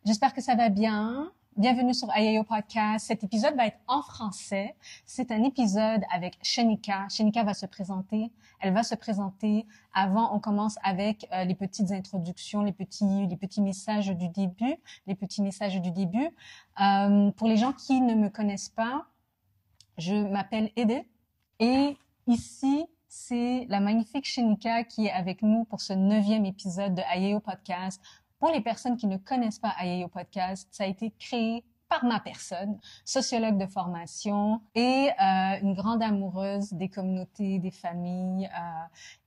J'espère que ça va bien. Bienvenue sur Ayayo Podcast. Cet épisode va être en français. C'est un épisode avec Shenika. Shenika va se présenter. Elle va se présenter. Avant, on commence avec les petites introductions, les petits messages du début. Pour les gens qui ne me connaissent pas, je m'appelle Edith et ici, c'est la magnifique Shenika qui est avec nous pour ce 9e épisode de Ayayo Podcast. Pour les personnes qui ne connaissent pas Ayayo Podcast, ça a été créé par ma personne, sociologue de formation et une grande amoureuse des communautés, des familles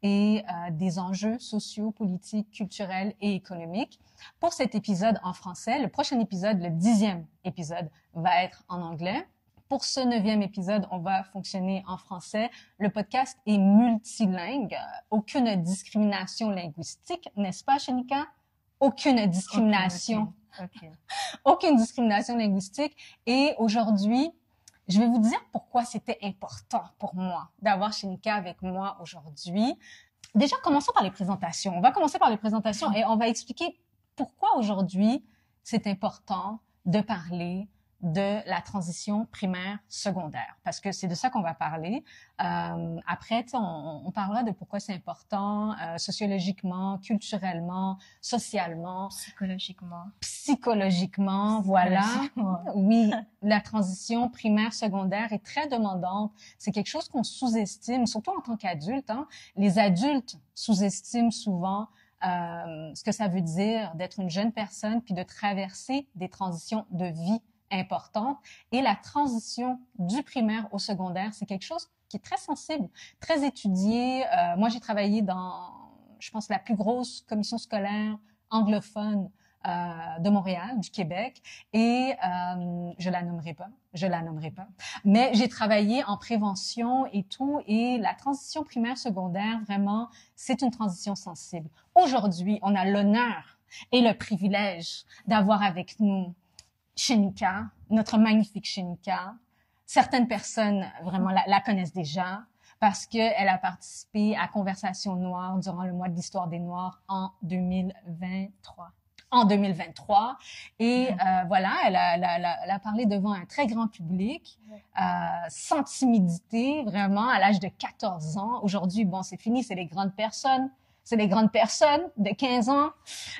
et des enjeux sociaux, politiques, culturels et économiques. Pour cet épisode en français, le prochain épisode, le 10e épisode, va être en anglais. Pour ce 9e épisode, on va fonctionner en français. Le podcast est multilingue. Aucune discrimination linguistique, n'est-ce pas, Shenika? Aucune discrimination. Okay. Aucune discrimination linguistique. Et aujourd'hui, je vais vous dire pourquoi c'était important pour moi d'avoir Shenika avec moi aujourd'hui. Déjà, commençons par les présentations. On va commencer par les présentations et on va expliquer pourquoi aujourd'hui c'est important de parler de la transition primaire-secondaire, parce que c'est de ça qu'on va parler. Après, on parlera de pourquoi c'est important sociologiquement, culturellement, socialement, psychologiquement, voilà. Oui, la transition primaire-secondaire est très demandante. C'est quelque chose qu'on sous-estime, surtout en tant qu'adulte. Les adultes sous-estiment souvent ce que ça veut dire d'être une jeune personne puis de traverser des transitions de vie importante. Et la transition du primaire au secondaire, c'est quelque chose qui est très sensible, très étudié. Moi, j'ai travaillé dans, je pense, la plus grosse commission scolaire anglophone de Montréal, du Québec, et je la nommerai pas, mais j'ai travaillé en prévention et tout, et la transition primaire-secondaire, vraiment, c'est une transition sensible. Aujourd'hui, on a l'honneur et le privilège d'avoir avec nous Shenika, notre magnifique Shenika. Certaines personnes vraiment la connaissent déjà parce qu'elle a participé à Conversation Noire durant le mois de l'histoire des Noirs en 2023. Et voilà, elle a parlé devant un très grand public, sans timidité, vraiment, à l'âge de 14 ans. Aujourd'hui, bon, c'est fini, c'est les grandes personnes de 15 ans.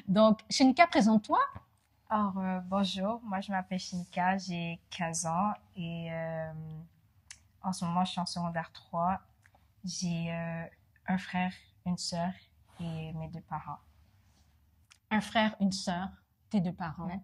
Donc, Shenika, présente-toi. Alors, bonjour, moi je m'appelle Shenika, j'ai 15 ans et en ce moment je suis en secondaire 3. J'ai un frère, une sœur et mes 2 parents. Un frère, une sœur, tes 2 parents. Ouais.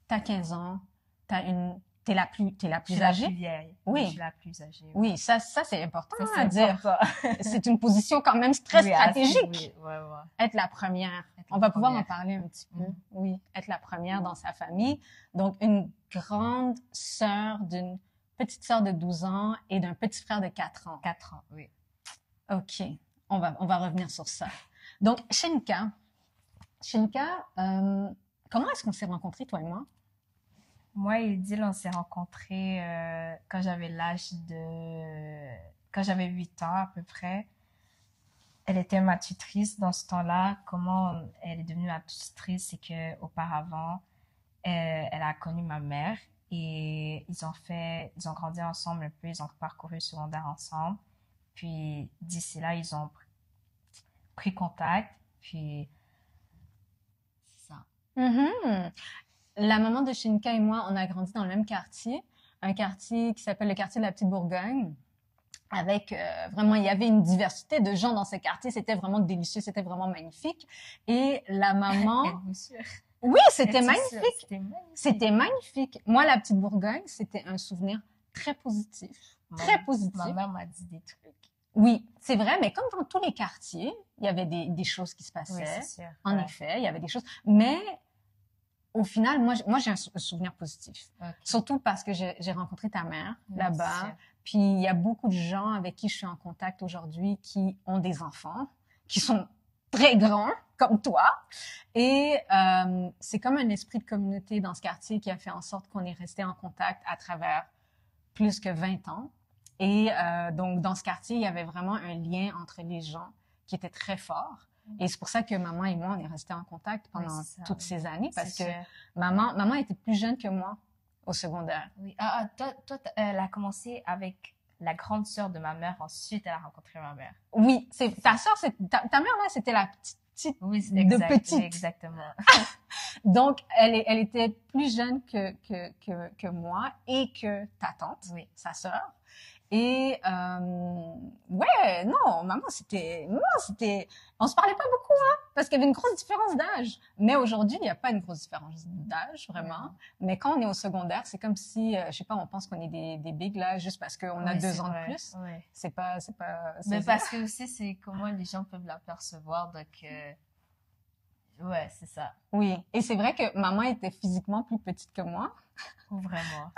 T'as 15 ans, t'es la plus âgée? Je suis la plus vieille. Oui. Je suis la plus âgée. Oui, ça c'est important à dire. C'est une position quand même très stratégique. Oui. Être la première. On va pouvoir en parler un petit peu. Oui, être la première dans sa famille. Donc, une grande sœur d'une petite sœur de 12 ans et d'un petit frère de 4 ans. 4 ans, oui. OK. On va revenir sur ça. Donc, Shenika, comment est-ce qu'on s'est rencontrés, toi et moi? Moi et Edil, on s'est rencontrés quand j'avais 8 ans à peu près. Elle était ma tutrice dans ce temps-là. Comment elle est devenue ma tutrice, c'est que auparavant, elle a connu ma mère et ils ont grandi ensemble un peu, ils ont parcouru le secondaire ensemble. Puis d'ici là, ils ont pris contact. Puis c'est ça. Mm-hmm. La maman de Shenika et moi, on a grandi dans le même quartier, un quartier qui s'appelle le quartier de la Petite Bourgogne. Avec vraiment, il y avait une diversité de gens dans ce quartier. C'était vraiment délicieux, c'était vraiment magnifique. Et la maman... Oui, c'était magnifique. C'était magnifique. Moi, la Petite Bourgogne, c'était un souvenir très positif. Très positif. Ma mère m'a dit des trucs. Oui, c'est vrai, mais comme dans tous les quartiers, il y avait des choses qui se passaient. Oui, c'est sûr. En effet, il y avait des choses. Mais au final, moi j'ai un souvenir positif. Okay. Surtout parce que j'ai rencontré ta mère là-bas. Puis il y a beaucoup de gens avec qui je suis en contact aujourd'hui qui ont des enfants, qui sont très grands, comme toi. Et c'est comme un esprit de communauté dans ce quartier qui a fait en sorte qu'on est resté en contact à travers plus que 20 ans. Et donc, dans ce quartier, il y avait vraiment un lien entre les gens qui était très fort. Et c'est pour ça que maman et moi, on est restés en contact pendant toutes ces années, parce que maman était plus jeune que moi au secondaire. Oui. Toi, elle a commencé avec la grande sœur de ma mère, ensuite elle a rencontré ma mère. Oui, ta sœur, ta mère là, c'était la petite oui, de petite. Oui, exactement. Donc, elle était plus jeune que moi et que ta tante, sa sœur. Et ouais, non, on se parlait pas beaucoup, hein, parce qu'il y avait une grosse différence d'âge. Mais aujourd'hui, il n'y a pas une grosse différence d'âge, vraiment. Mais quand on est au secondaire, c'est comme si, je sais pas, on pense qu'on est des bigs là, juste parce qu'on a 2 ans de plus. C'est pas. Mais parce que aussi, c'est comment les gens peuvent l'apercevoir, donc. Ouais, c'est ça. Oui, et c'est vrai que maman était physiquement plus petite que moi. Vraiment.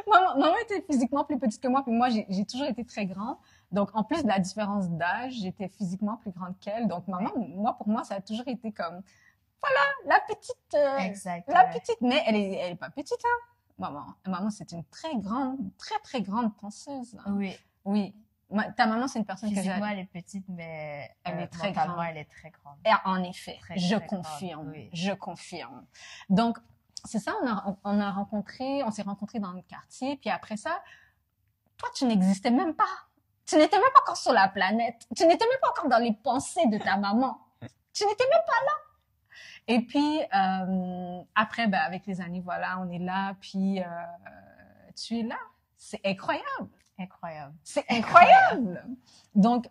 Maman était physiquement plus petite que moi, puis moi, j'ai toujours été très grande. Donc, en plus de la différence d'âge, j'étais physiquement plus grande qu'elle. Donc, pour moi, ça a toujours été comme, voilà, la petite, la petite. Mais elle est pas petite, hein. Maman, c'est une très, très grande penseuse. Hein. Oui. Oui. Ta maman, c'est une personne que physiquement, elle est petite, mais elle est très mentalement, grande. elle est très grande. Et en effet, je confirme. Oui. Je confirme. Donc, c'est ça, on s'est rencontrés dans le quartier, puis après ça, toi, tu n'existais même pas. Tu n'étais même pas encore sur la planète. Tu n'étais même pas encore dans les pensées de ta maman. Tu n'étais même pas là. Et puis, après, avec les années, voilà, on est là, puis tu es là. C'est incroyable. Incroyable. C'est incroyable. Donc,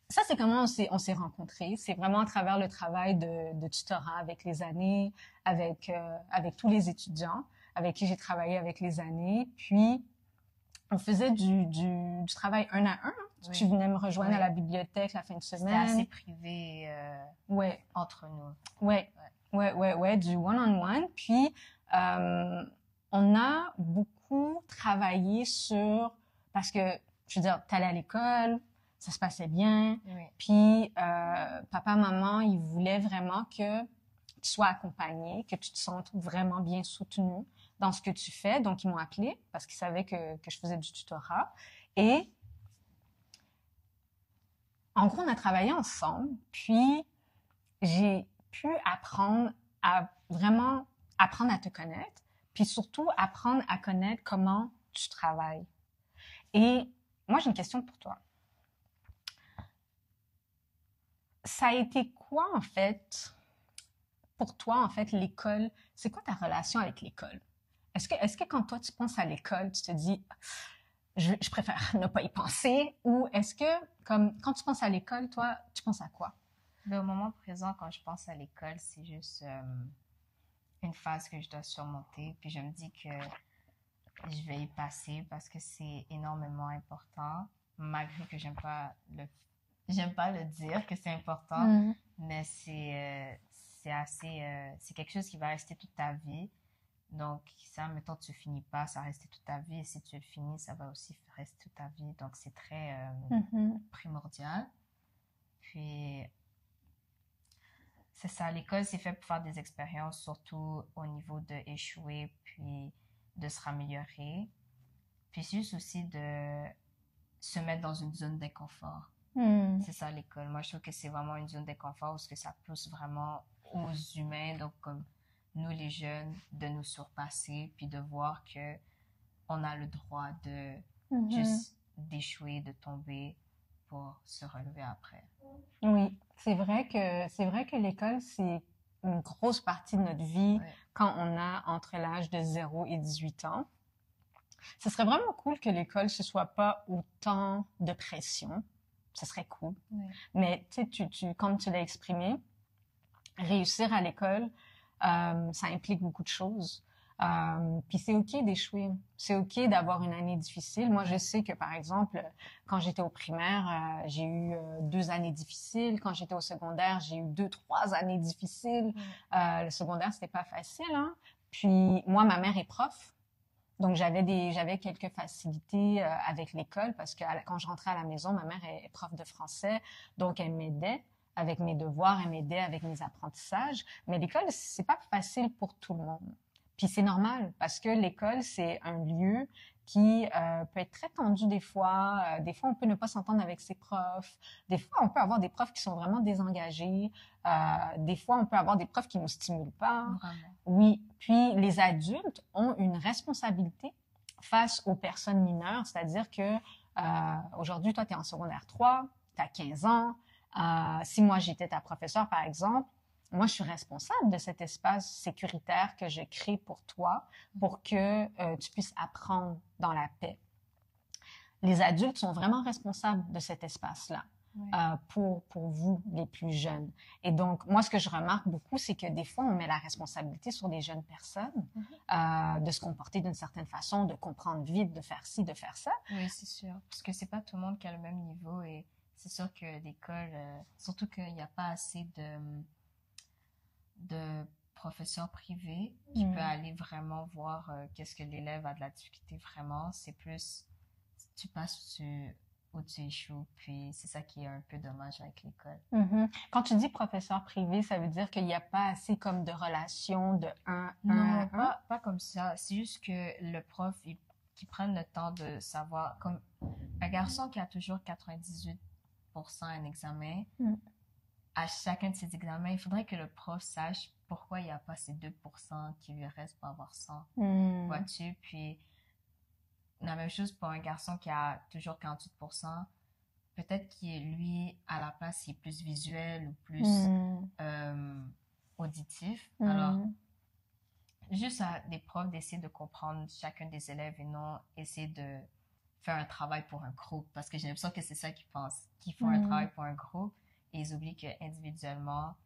ça, c'est comment on s'est rencontrés. C'est vraiment à travers le travail de tutorat avec les années, avec tous les étudiants avec qui j'ai travaillé avec les années. Puis, on faisait du travail 1 à 1. Oui. Tu venais me rejoindre à la bibliothèque la fin de semaine. C'était assez privé entre nous. Ouais, du one-on-one. Puis, on a beaucoup travaillé parce que, je veux dire, t'allais à l'école, ça se passait bien. Oui. Puis, papa, maman, ils voulaient vraiment que tu sois accompagné, que tu te sentes vraiment bien soutenu dans ce que tu fais. Donc, ils m'ont appelée parce qu'ils savaient que je faisais du tutorat. Et, en gros, on a travaillé ensemble. Puis, j'ai pu apprendre à te connaître. Puis surtout, apprendre à connaître comment tu travailles. Et moi, j'ai une question pour toi. Ça a été quoi, en fait, pour toi, en fait, l'école? C'est quoi ta relation avec l'école? Est-ce que quand toi, tu penses à l'école, tu te dis, je préfère ne pas y penser? Ou est-ce que, comme, quand tu penses à l'école, toi, tu penses à quoi? Au moment présent, quand je pense à l'école, c'est juste une phase que je dois surmonter. Puis je me dis que je vais y passer parce que c'est énormément important, malgré que j'aime pas le dire que c'est important, mais c'est quelque chose qui va rester toute ta vie. Donc, ça, mettons, tu finis pas, ça va rester toute ta vie. Et si tu le finis, ça va aussi rester toute ta vie. Donc, c'est très primordial. Puis, c'est ça, l'école, c'est fait pour faire des expériences, surtout au niveau de échouer, puis de se raméliorer. Puis juste aussi de se mettre dans une zone d'inconfort. C'est ça, l'école. Moi, je trouve que c'est vraiment une zone d'inconfort parce que ça pousse vraiment aux humains, donc comme nous, les jeunes, de nous surpasser, puis de voir que on a le droit de juste d'échouer, de tomber pour se relever après. Oui, c'est vrai que l'école, c'est une grosse partie de notre vie quand on a entre l'âge de 0 et 18 ans. Ce serait vraiment cool que l'école, ce soit pas autant de pression. Ce serait cool. Oui. Mais tu sais, comme tu l'as exprimé, réussir à l'école, ça implique beaucoup de choses. Puis c'est OK d'échouer. C'est OK d'avoir une année difficile. Moi, je sais que, par exemple, quand j'étais au primaire, j'ai eu 2 années difficiles. Quand j'étais au secondaire, j'ai eu 2-3 années difficiles. Le secondaire, c'était pas facile, hein. Puis moi, ma mère est prof. Donc, j'avais quelques facilités avec l'école parce que quand je rentrais à la maison, ma mère est prof de français. Donc, elle m'aidait avec mes devoirs, elle m'aidait avec mes apprentissages. Mais l'école, c'est pas facile pour tout le monde. Puis c'est normal parce que l'école, c'est un lieu qui peut être très tendu des fois. Des fois, on peut ne pas s'entendre avec ses profs. Des fois, on peut avoir des profs qui sont vraiment désengagés. Des fois, on peut avoir des profs qui nous stimulent pas. Vraiment. Oui. Puis, les adultes ont une responsabilité face aux personnes mineures, c'est-à-dire que aujourd'hui, toi, tu es en secondaire 3, tu as 15 ans. Si moi, j'étais ta professeure, par exemple, moi, je suis responsable de cet espace sécuritaire que je crée pour toi, pour que tu puisses apprendre dans la paix. Les adultes sont vraiment responsables de cet espace-là. Oui. Pour vous, les plus jeunes. Et donc, moi, ce que je remarque beaucoup, c'est que des fois, on met la responsabilité sur des jeunes personnes de se comporter d'une certaine façon, de comprendre vite, de faire ci, de faire ça. Oui, c'est sûr. Parce que c'est pas tout le monde qui a le même niveau et c'est sûr que l'école, surtout qu'il n'y a pas assez de professeurs privés qui peut aller vraiment voir qu'est-ce que l'élève a de la difficulté vraiment. C'est plus, tu passes ou tu échoues, puis c'est ça qui est un peu dommage avec l'école. Quand tu dis professeur privé, ça veut dire qu'il n'y a pas assez comme de relations de un Non, à un? pas comme ça. C'est juste que le prof, qui prenne le temps de savoir, comme un garçon qui a toujours 98% un examen, à chacun de ces examens, il faudrait que le prof sache pourquoi il n'y a pas ces 2% qui lui restent pour avoir 100. Vois-tu? Puis, la même chose pour un garçon qui a toujours 48%. Peut-être qu'il est, lui, à la place, il est plus visuel ou plus auditif. Alors, juste à des profs d'essayer de comprendre chacun des élèves et non essayer de faire un travail pour un groupe. Parce que j'ai l'impression que c'est ça qu'ils pensent, qu'ils font un travail pour un groupe et ils oublient qu'individuellement,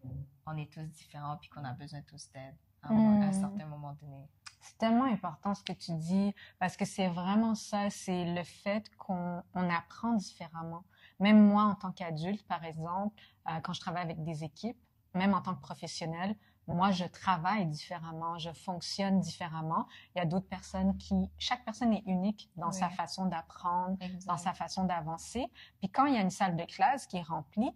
on est tous différents puis qu'on a besoin tous d'aide à un certain moment donné. C'est tellement important ce que tu dis, parce que c'est vraiment ça, c'est le fait qu'on apprend différemment. Même moi, en tant qu'adulte, par exemple, quand je travaille avec des équipes, même en tant que professionnel, moi, je travaille différemment, je fonctionne différemment. Il y a d'autres personnes chaque personne est unique dans sa façon d'apprendre, dans sa façon d'avancer. Puis quand il y a une salle de classe qui est remplie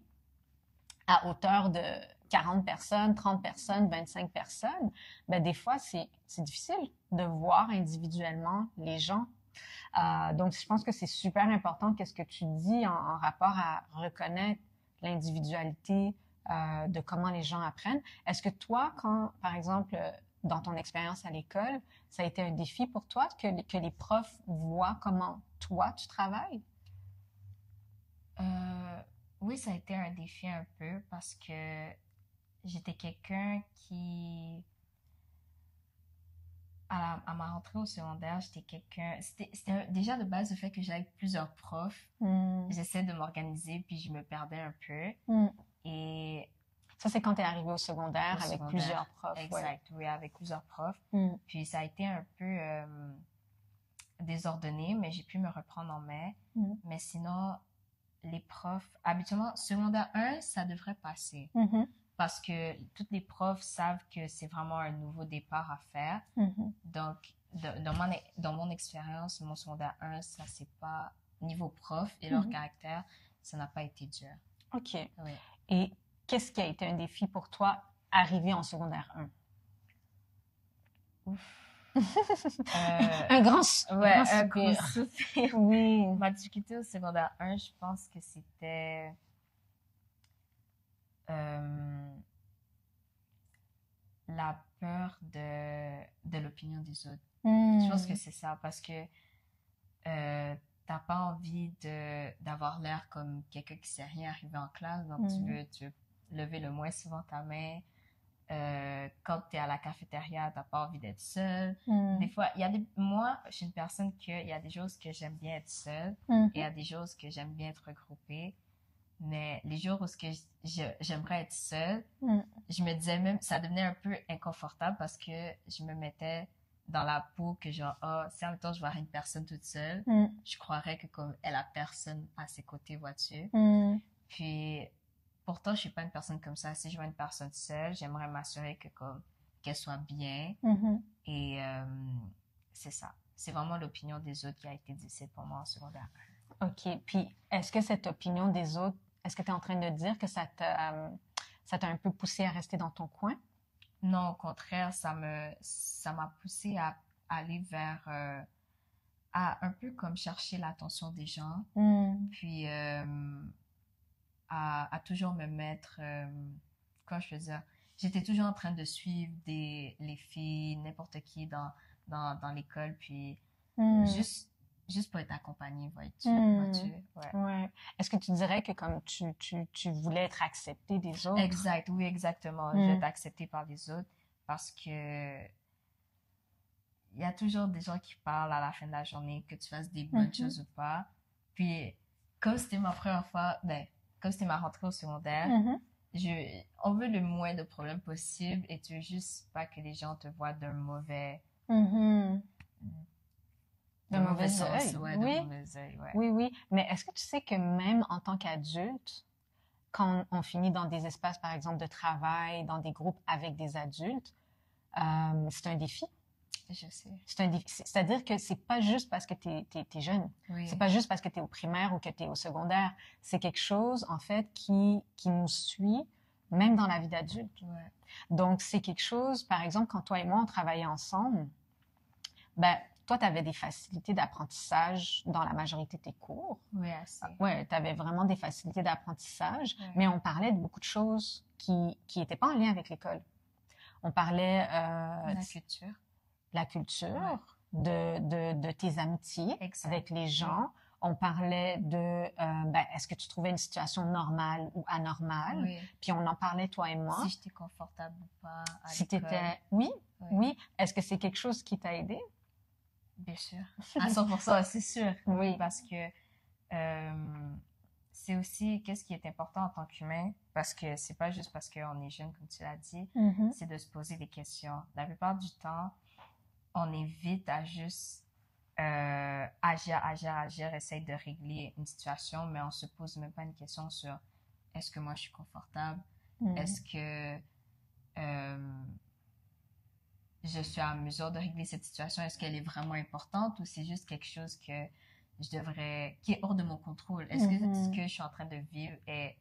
à hauteur de 40 personnes, 30 personnes, 25 personnes, ben des fois, c'est difficile de voir individuellement les gens. Donc, je pense que c'est super important qu'est-ce que tu dis en rapport à reconnaître l'individualité de comment les gens apprennent. Est-ce que toi, quand, par exemple, dans ton expérience à l'école, ça a été un défi pour toi que les profs voient comment toi, tu travailles? Oui, ça a été un défi un peu parce que j'étais quelqu'un qui, à ma rentrée au secondaire, j'étais quelqu'un, c'était déjà de base le fait que j'avais plusieurs profs. J'essaie de m'organiser puis je me perdais un peu. Et ça, c'est quand tu es arrivé au secondaire avec plusieurs profs. Exact, oui, avec plusieurs profs. Puis ça a été un peu désordonné, mais j'ai pu me reprendre en main. Mais sinon, les profs, habituellement, secondaire 1, ça devrait passer. Parce que toutes les profs savent que c'est vraiment un nouveau départ à faire. Donc, dans mon expérience, mon secondaire 1, ça c'est pas, niveau prof et leur caractère, ça n'a pas été dur. OK. Oui. Et qu'est-ce qui a été un défi pour toi arrivé en secondaire 1? Ouf. Un grand soupir. Oui. Ma difficulté au secondaire 1, je pense que c'était la peur de l'opinion des autres. Je pense que c'est ça, parce que t'as pas envie d'avoir l'air comme quelqu'un qui sait rien arriver en classe, donc tu veux lever le moins souvent ta main. Quand tu es à la cafétéria, t'as pas envie d'être seule. Des fois, moi, je suis une personne il y a des jours que j'aime bien être seule et il y a des jours que j'aime bien être regroupée. Mais les jours où j'aimerais être seule, je me disais même, ça devenait un peu inconfortable parce que je me mettais dans la peau que genre, si en même temps je vois une personne toute seule, je croirais que comme elle a personne à ses côtés, vois-tu. Puis, pourtant, je suis pas une personne comme ça. Si je vois une personne seule, j'aimerais m'assurer qu'elle soit bien. Et c'est ça. C'est vraiment l'opinion des autres qui a été difficile pour moi en secondaire. OK. Puis, est-ce que cette opinion des autres, est-ce que tu es en train de dire que ça t'a un peu poussé à rester dans ton coin? Non, au contraire, ça m'a poussé à aller vers à un peu comme chercher l'attention des gens, puis à toujours me mettre, comment je veux dire, j'étais toujours en train de suivre les filles, n'importe qui dans l'école, puis juste pour être accompagnée, vois-tu? Ouais. Est-ce que tu dirais que comme tu voulais être acceptée des autres? Exact, oui, exactement. Je vais être acceptée par les autres parce que il y a toujours des gens qui parlent à la fin de la journée, que tu fasses des bonnes choses ou pas. Puis, comme c'était ma première fois, comme c'était ma rentrée au secondaire, on veut le moins de problèmes possible et tu veux juste pas que les gens te voient d'un mauvais sens. œil. Ouais, Oui. d'un mauvais œil, ouais. Oui. Mais est-ce que tu sais que même en tant qu'adulte, quand on finit dans des espaces, par exemple, de travail, dans des groupes avec des adultes, c'est un défi. Je sais. C'est un défi. C'est-à-dire que c'est pas juste parce que t'es jeune. Oui. C'est pas juste parce que t'es au primaire ou que t'es au secondaire. C'est quelque chose, en fait, qui nous suit même dans la vie d'adulte. Ouais. Donc, c'est quelque chose, par exemple, quand toi et moi, on travaillait ensemble, ben, toi, tu avais des facilités d'apprentissage dans la majorité de tes cours. Oui, assez. Ouais, tu avais vraiment des facilités d'apprentissage, mais on parlait de beaucoup de choses qui étaient pas en lien avec l'école. On parlait la culture, de tes amitiés avec les gens. On parlait de est-ce que tu trouvais une situation normale ou anormale. Oui. Puis on en parlait, toi et moi. Si j'étais confortable ou pas à si l'école. Oui. Est-ce que c'est quelque chose qui t'a aidé? Bien sûr. À 100%, c'est sûr. Oui. Parce que c'est aussi qu'est-ce qui est important en tant qu'humain, parce que c'est pas juste parce qu'on est jeune, comme tu l'as dit, c'est de se poser des questions. La plupart du temps, on est vite à juste agir, essayer de régler une situation, mais on se pose même pas une question sur est-ce que moi je suis confortable, est-ce que je suis en mesure de régler cette situation, est-ce qu'elle est vraiment importante ou c'est juste quelque chose que qui est hors de mon contrôle? Est-ce que ce que je suis en train de vivre est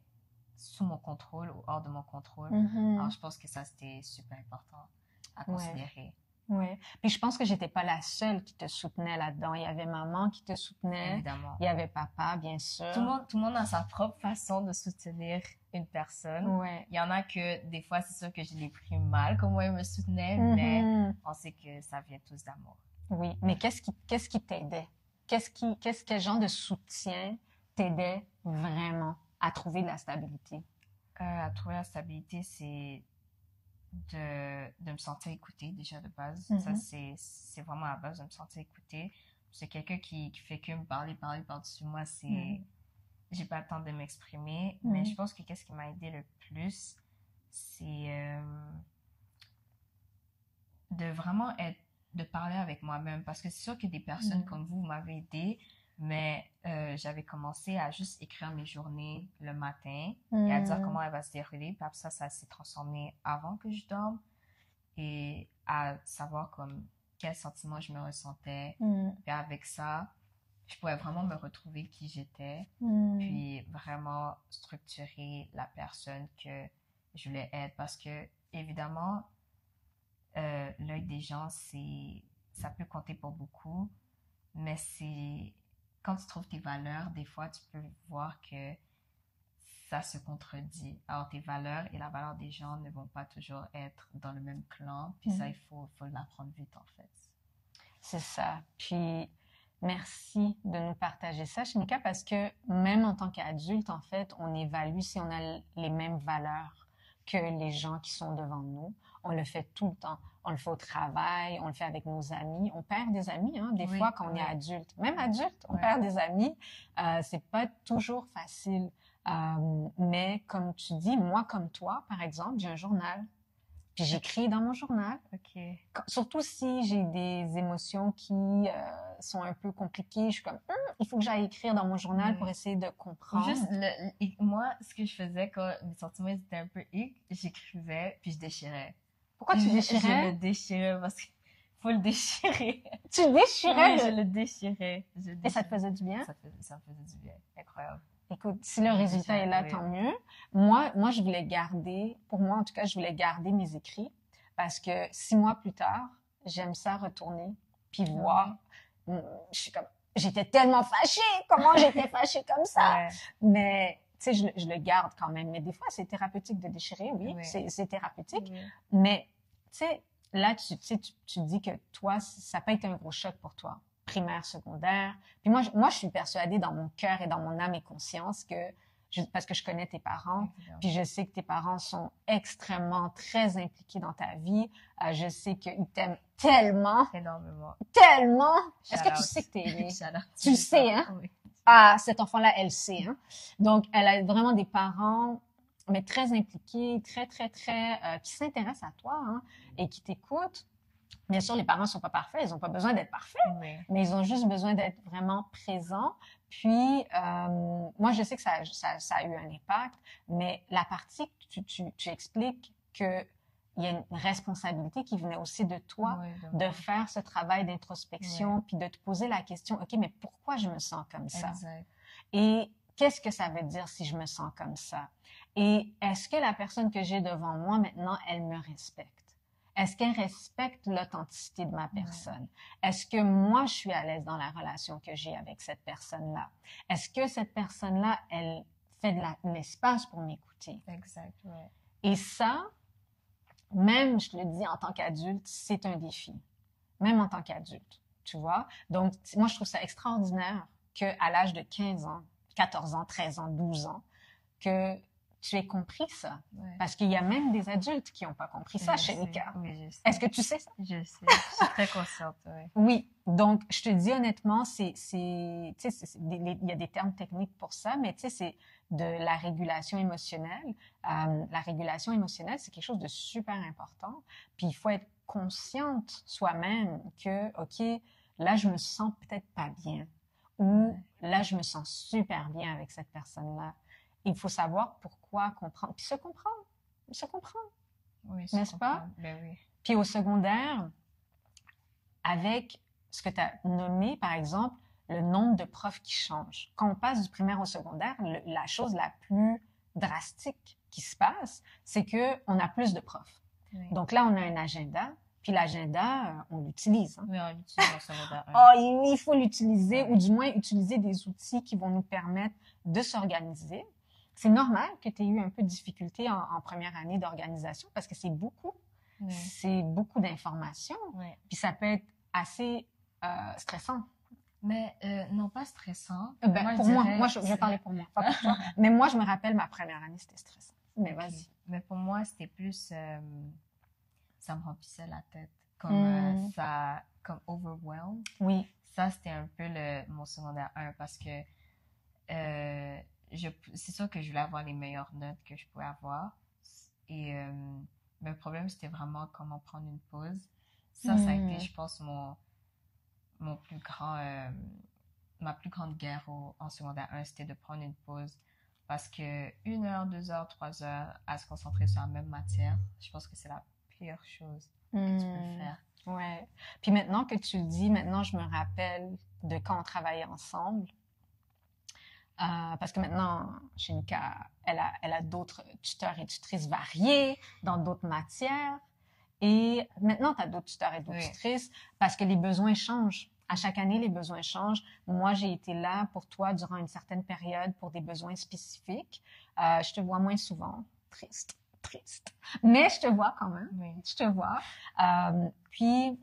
sous mon contrôle ou hors de mon contrôle? Alors, je pense que ça, c'était super important à considérer. Oui. Puis je pense que j'étais pas la seule qui te soutenait là-dedans. Il y avait maman qui te soutenait. Évidemment. Il y avait papa, bien sûr. Tout le monde a sa propre façon de soutenir une personne. Ouais. Il y en a que des fois, c'est sûr que je l'ai pris mal, comment ils me soutenaient, mais on sait que ça vient tous d'amour. Oui. Mais qu'est-ce qui t'aidait? Quel genre de soutien t'aidait vraiment à trouver de la stabilité? À trouver la stabilité, c'est de me sentir écoutée déjà de base. Ça, c'est vraiment la base de me sentir écoutée. C'est quelqu'un qui fait que me parler par-dessus moi, j'ai pas le temps de m'exprimer. Mais je pense que qu'est-ce qui m'a aidé le plus, c'est de vraiment de parler avec moi-même. Parce que c'est sûr que des personnes comme vous m'avez aidé, mais j'avais commencé à juste écrire mes journées le matin et à dire comment elle va se dérouler. Puis après ça s'est transformé avant que je dorme et à savoir comme quel sentiment je me ressentais. Puis avec ça, je pouvais vraiment me retrouver qui j'étais, puis vraiment structurer la personne que je voulais être. Parce que, évidemment, l'œil des gens, ça peut compter pour beaucoup, mais quand tu trouves tes valeurs, des fois, tu peux voir que ça se contredit. Alors, tes valeurs et la valeur des gens ne vont pas toujours être dans le même clan. Puis ça, il faut l'apprendre vite, en fait. C'est ça. Puis, merci de nous partager ça, Shinika, parce que même en tant qu'adulte, en fait, on évalue si on a les mêmes valeurs que les gens qui sont devant nous. On le fait tout le temps. On le fait au travail, on le fait avec nos amis. On perd des amis, hein, des fois quand on est adulte. Même adulte, on perd des amis. C'est pas toujours facile. Mais comme tu dis, moi comme toi, par exemple, j'ai un journal. Puis j'écris dans mon journal. Okay. Surtout si j'ai des émotions qui sont un peu compliquées, je suis comme, il faut que j'aille écrire dans mon journal pour essayer de comprendre. Juste moi, ce que je faisais quand mes sentiments étaient un peu j'écrivais puis je déchirais. Pourquoi tu déchirais? Je le déchirais parce qu'il faut le déchirer. Tu déchirais? Oui, je le déchirais. Et ça te faisait du bien? Ça me faisait du bien. Incroyable. Écoute, si le résultat est là, tant mieux. Moi, je voulais garder, pour moi en tout cas, je voulais garder mes écrits parce que 6 mois plus tard, j'aime ça retourner puis voir je suis comme, j'étais tellement fâchée. Comment j'étais fâchée comme ça? Ouais. Mais, tu sais, je le garde quand même. Mais des fois, c'est thérapeutique de déchirer, oui. Oui. C'est thérapeutique. Oui. Mais, tu sais, là, tu dis que toi, ça n'a pas été un gros choc pour toi. Primaire, secondaire. Puis moi, je suis persuadée dans mon cœur et dans mon âme et conscience que, parce que je connais tes parents, Évidemment. puis je sais que tes parents sont extrêmement, très impliqués dans ta vie. Je sais qu'ils t'aiment tellement, Énormément. tellement. Est-ce que Shout tu out. sais que t'es aimée? Shout out. Tu le sais, hein? Oui. Ah, cet enfant-là, elle sait, hein? Donc, elle a vraiment des parents, mais très impliqués, très, très, très, qui s'intéressent à toi, hein, et qui t'écoutent. Bien sûr, les parents sont pas parfaits, ils ont pas besoin d'être parfaits, Oui. mais ils ont juste besoin d'être vraiment présents. Puis, moi, je sais que ça a eu un impact, mais la partie que tu expliques que il y a une responsabilité qui venait aussi de toi, Oui, de faire ce travail d'introspection, Ouais. puis de te poser la question, OK, mais pourquoi je me sens comme ça? Exact. Et qu'est-ce que ça veut dire si je me sens comme ça? Et est-ce que la personne que j'ai devant moi maintenant, elle me respecte? Est-ce qu'elle respecte l'authenticité de ma personne? Est-ce que moi, je suis à l'aise dans la relation que j'ai avec cette personne-là? Est-ce que cette personne-là, elle fait de l'espace pour m'écouter? Exact, ouais. Et ça, même, je te le dis, en tant qu'adulte, c'est un défi. Même en tant qu'adulte, tu vois? Donc, moi, je trouve ça extraordinaire qu'à l'âge de 15 ans, 14 ans, 13 ans, 12 ans, que tu aies compris ça. Ouais. Parce qu'il y a même des adultes qui n'ont pas compris ça, Je sais. Shenika. Oui, je sais. Est-ce que tu sais ça? Je sais. Je suis très consciente, ouais. Oui. Donc, je te dis honnêtement, tu sais, il y a des termes techniques pour ça, mais tu sais, c'est de la régulation émotionnelle. La régulation émotionnelle, c'est quelque chose de super important. Puis, il faut être consciente soi-même que, OK, là, je me sens peut-être pas bien. Ou là, je me sens super bien avec cette personne-là. Il faut savoir pourquoi, comprendre. Puis se comprendre. Se comprendre. Oui, N'est-ce pas? Ben oui. Puis au secondaire, avec ce que tu as nommé, par exemple, le nombre de profs qui changent. Quand on passe du primaire au secondaire, la chose la plus drastique qui se passe, c'est que on a plus de profs. Oui. Donc là, on a un agenda, puis l'agenda, on l'utilise. Hein. Oui, on l'utilise en secondaire 1. Oh, il faut l'utiliser, ou du moins utiliser des outils qui vont nous permettre de s'organiser. C'est normal que tu aies eu un peu de difficulté en première année d'organisation parce que c'est beaucoup. Oui. C'est beaucoup d'informations. Oui. Puis ça peut être assez stressant. Mais non, pas stressant. Ben, pour moi, je parlais pour moi, pas pour toi. Mais moi, je me rappelle, ma première année, c'était stressant. Mais Ok. vas-y. Mais pour moi, c'était plus... ça me remplissait la tête. Comme ça... Comme overwhelmed. Oui. Ça, c'était un peu mon secondaire 1 parce que c'est sûr que je voulais avoir les meilleures notes que je pouvais avoir. Et mais le problème, c'était vraiment comment prendre une pause. Ça a été, je pense, mon plus grand... ma plus grande guerre en secondaire 1, c'était de prendre une pause. Parce que 1 heure, 2 heures, 3 heures à se concentrer sur la même matière, je pense que c'est la pire chose que tu peux faire. Ouais. Puis maintenant que tu le dis, maintenant je me rappelle de quand on travaillait ensemble. Parce que maintenant, Shenika, elle a d'autres tuteurs et tutrices variés dans d'autres matières. Et maintenant, tu as d'autres tuteurs et d'autres tutrices parce que les besoins changent. À chaque année, les besoins changent. Moi, j'ai été là pour toi durant une certaine période pour des besoins spécifiques. Je te vois moins souvent. Triste. Mais je te vois quand même. Oui. Je te vois. Puis,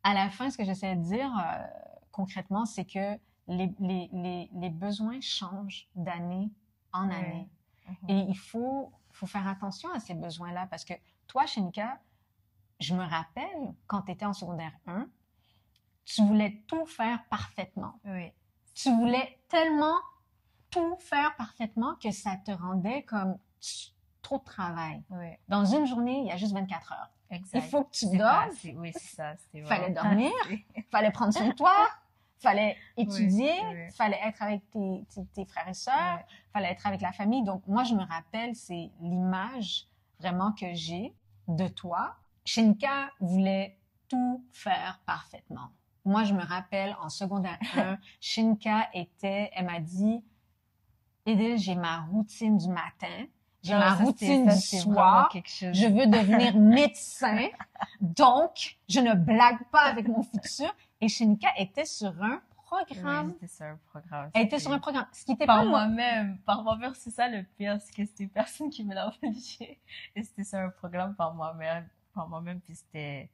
à la fin, ce que j'essaie de dire concrètement, c'est que les besoins changent d'année en année. Et il faut faire attention à ces besoins-là parce que toi, Shenika, je me rappelle quand tu étais en secondaire 1, tu voulais tout faire parfaitement. Oui. Tu voulais tellement tout faire parfaitement que ça te rendait comme trop de travail. Oui. Dans une journée, il y a juste 24 heures. Exact. Il faut que tu dormes. Oui, c'est ça. Fallait dormir, fallait prendre soin de toi, fallait étudier, fallait être avec tes frères et sœurs, fallait être avec la famille. Donc, moi, je me rappelle, c'est l'image vraiment que j'ai de toi. Shenika voulait tout faire parfaitement. Moi, je me rappelle, en secondaire 1, Shenika elle m'a dit, Edil, j'ai ma routine du matin, j'ai ma routine du soir, je veux devenir médecin, donc je ne blague pas avec mon futur Et Shenika était sur un Oui, programme. j'étais sur un programme. Elle était sur un programme. Ce qui était Par pas moi-même. Par moi-même, c'est ça le pire, c'est que c'était personne qui me l'a obligé. Et c'était sur un programme par moi-même, puis c'était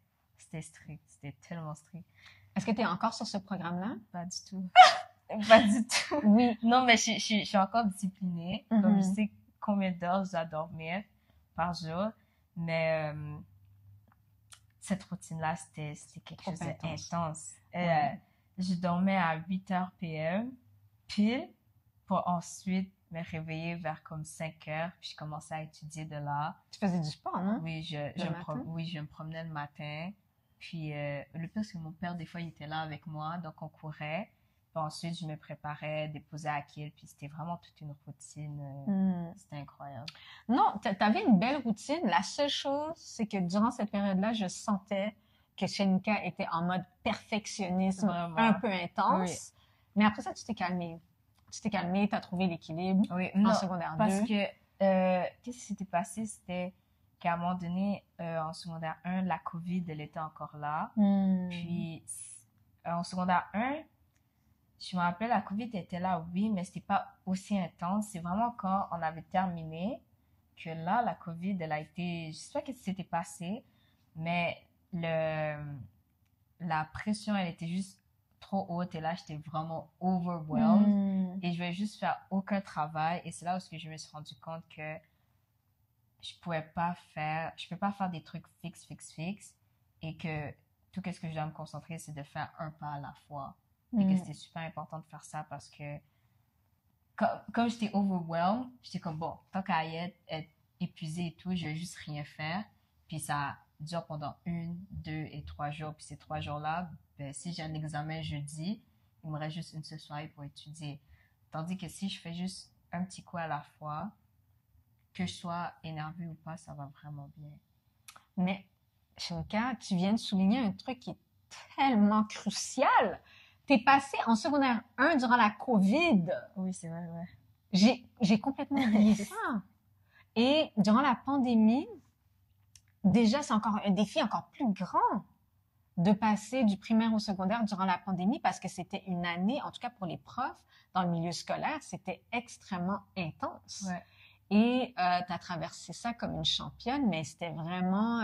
strict. C'était tellement strict. Est-ce que tu es encore sur ce programme-là? Pas du tout. Pas du tout. Oui. Non, mais je suis encore disciplinée. Donc, je Mhm. sais combien d'heures je dois dormir par jour. Mais cette routine-là, c'était quelque Trop chose intense. d'intense. Ouais. Je dormais à 8h p.m. pile pour ensuite me réveiller vers comme 5h. Puis je commençais à étudier de là. Tu faisais du sport, non? Oui, oui, je me promenais le matin. Puis le pire, c'est que mon père, des fois, il était là avec moi. Donc, on courait. Puis ensuite, je me préparais, déposais à Kiel. Puis c'était vraiment toute une routine. C'était incroyable. Non, t'avais une belle routine. La seule chose, c'est que durant cette période-là, je sentais que Shenika était en mode perfectionnisme Vraiment. un peu intense. Oui. Mais après ça, tu t'es calmée. Tu t'es calmée, t'as trouvé l'équilibre Oui, en non, secondaire 2. parce que qu'est-ce qui s'était passé, c'était qu'à un moment donné, en secondaire 1, la COVID, elle était encore là. Puis en secondaire 1, je me rappelle, la COVID était là, oui, mais c'était pas aussi intense. C'est vraiment quand on avait terminé que là, la COVID, elle a été, je sais pas qu'est-ce qui s'était passé, mais la pression, elle était juste trop haute et là, j'étais vraiment overwhelmed et je voulais juste faire aucun travail et c'est là où je me suis rendu compte que je peux pas faire des trucs fixes et que tout ce que je dois me concentrer, c'est de faire un pas à la fois et que c'était super important de faire ça parce que comme j'étais overwhelmed, j'étais comme bon, tant qu'à être épuisée et tout, je vais juste rien faire puis ça dure pendant 1, 2 et 3 jours. Puis ces 3 jours-là, ben, si j'ai un examen jeudi, il me reste juste une seule soirée pour étudier. Tandis que si je fais juste un petit coup à la fois, que je sois énervée ou pas, ça va vraiment bien. Mais, Shenika, tu viens de souligner un truc qui est tellement crucial. T'es passé en secondaire 1 durant la COVID. Oui, c'est vrai, ouais. J'ai complètement oublié ça. Et durant la pandémie, déjà, c'est encore un défi encore plus grand de passer du primaire au secondaire durant la pandémie parce que c'était une année, en tout cas pour les profs, dans le milieu scolaire, c'était extrêmement intense. Ouais. Et tu as traversé ça comme une championne, mais c'était vraiment...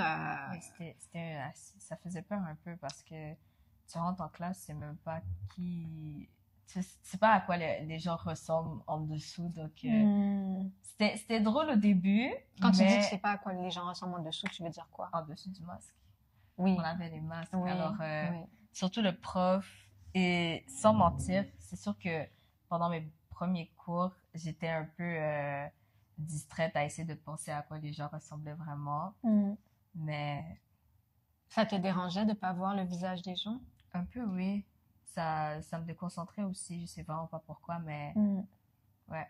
Oui, ça faisait peur un peu parce que tu rentres en classe, c'est même pas qui... Tu sais pas à quoi les gens ressemblent en dessous, donc c'était drôle au début. Quand tu dis que tu sais pas à quoi les gens ressemblent en dessous, tu veux dire quoi? En dessous du masque. Oui. On avait les masques. Oui, alors, oui. surtout le prof, et sans mentir, c'est sûr que pendant mes premiers cours, j'étais un peu distraite à essayer de penser à quoi les gens ressemblaient vraiment. Mais ça te dérangeait de pas voir le visage des gens? Un peu, oui. Ça me déconcentrait aussi, je sais vraiment pas pourquoi, mais ouais.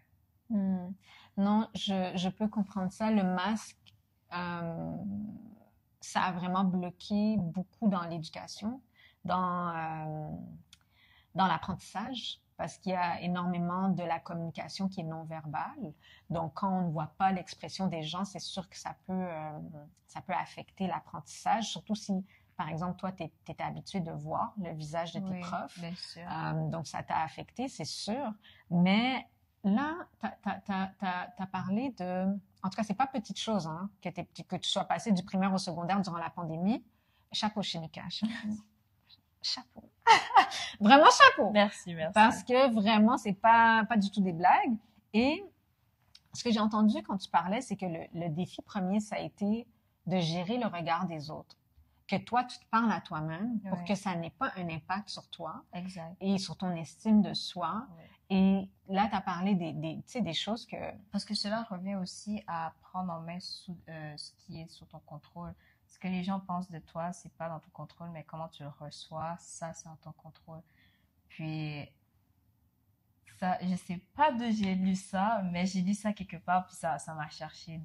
Non, je peux comprendre ça. Le masque, ça a vraiment bloqué beaucoup dans l'éducation, dans l'apprentissage, parce qu'il y a énormément de la communication qui est non verbale. Donc, quand on ne voit pas l'expression des gens, c'est sûr que ça peut affecter l'apprentissage, surtout si, par exemple, toi, tu étais habitué de voir le visage de tes profs. Bien sûr. Donc, ça t'a affecté, c'est sûr. Mais là, t'as parlé de... En tout cas, c'est pas petite chose hein, que tu sois passé du primaire au secondaire durant la pandémie. Chapeau, Shenika. Chapeau. Vraiment chapeau. Merci. Parce que vraiment, c'est pas du tout des blagues. Et ce que j'ai entendu quand tu parlais, c'est que le défi premier, ça a été de gérer le regard des autres. Que toi, tu te parles à toi-même pour que ça n'ait pas un impact sur toi. Exact. Et sur ton estime de soi. Oui. Et là, tu as parlé des choses que... Parce que cela revient aussi à prendre en main ce qui est sous ton contrôle. Ce que les gens pensent de toi, c'est pas dans ton contrôle, mais comment tu le reçois, ça, c'est en ton contrôle. Puis, ça, je sais pas d'où j'ai lu ça, mais j'ai lu ça quelque part, puis ça m'a cherché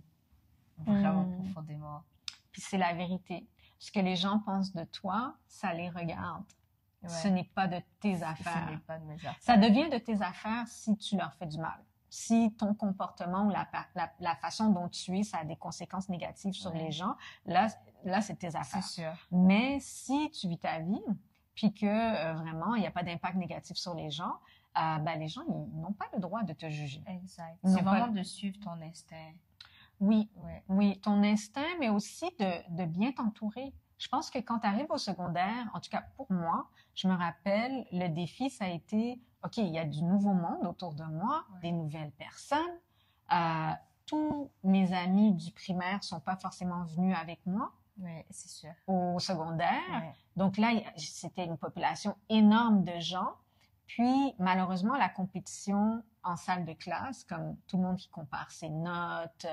vraiment profondément. Puis c'est la vérité. Ce que les gens pensent de toi, ça les regarde. Ouais. Ce n'est pas de tes affaires. Ce n'est pas de mes affaires. Ça devient de tes affaires si tu leur fais du mal. Si ton comportement ou la façon dont tu es, ça a des conséquences négatives sur les gens, là c'est tes affaires. C'est sûr. Mais si tu vis ta vie, puis que vraiment, il n'y a pas d'impact négatif sur les gens, ben, les gens, ils n'ont pas le droit de te juger. Exact. Ils C'est n'ont pas- vraiment de suivre ton instinct. Oui, Ouais. oui, ton instinct, mais aussi de bien t'entourer. Je pense que quand tu arrives au secondaire, en tout cas pour moi, je me rappelle, le défi, ça a été, OK, il y a du nouveau monde autour de moi, Ouais. des nouvelles personnes. Tous mes amis du primaire sont pas forcément venus avec moi Oui, c'est sûr. au secondaire. Ouais. Donc là, c'était une population énorme de gens. Puis, malheureusement, la compétition en salle de classe, comme tout le monde qui compare ses notes,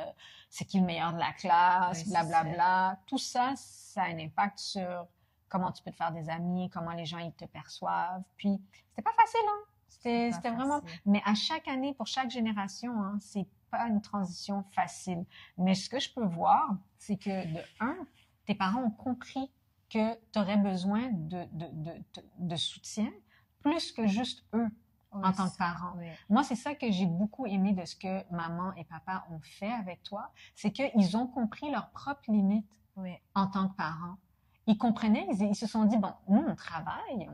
c'est qui le meilleur de la classe, Oui, blablabla, tout ça, ça a un impact sur comment tu peux te faire des amis, comment les gens ils te perçoivent. Puis, c'était pas facile, hein? C'était vraiment... facile. Mais à chaque année, pour chaque génération, hein, c'est pas une transition facile. Mais ce que je peux voir, c'est que de un, tes parents ont compris que tu aurais besoin de soutien plus que juste eux Oui, en tant que c'est ça. parents. Oui. Moi, c'est ça que j'ai beaucoup aimé de ce que maman et papa ont fait avec toi, c'est qu'ils ont compris leurs propres limites Oui. en tant que parents. Ils comprenaient, ils se sont dit, bon, nous, on travaille,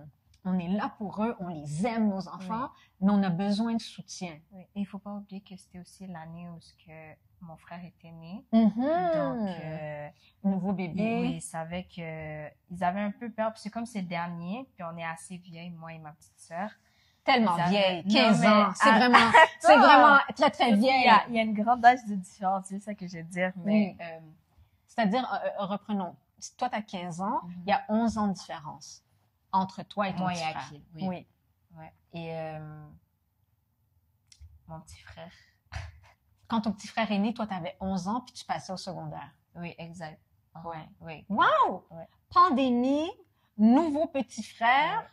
on est là pour eux, on les aime, nos enfants, mais on a besoin de soutien. Oui. Et il faut pas oublier que c'était aussi l'année où ce que mon frère était né. Mm-hmm. Donc, nouveau bébé. oui, ils savaient que ils avaient un peu peur. Puis c'est comme c'est le dernier, puis on est assez vieilles, moi et ma petite sœur. Tellement Ils avaient- vieille, Non, 15 mais ans, c'est attends. vraiment très, très vieille. Il y a une grande âge de différence, c'est ça que je veux dire. Mais C'est-à-dire, reprenons, toi, tu as 15 ans, il y a 11 ans de différence entre toi et ton moi petit et frère. Akil, oui. Oui. Ouais. Et mon petit frère. Quand ton petit frère est né, toi, tu avais 11 ans, puis tu passais au secondaire. Oui, exact. Ouais. Oui. Wow! Ouais. Pandémie, nouveau petit frère. Ouais.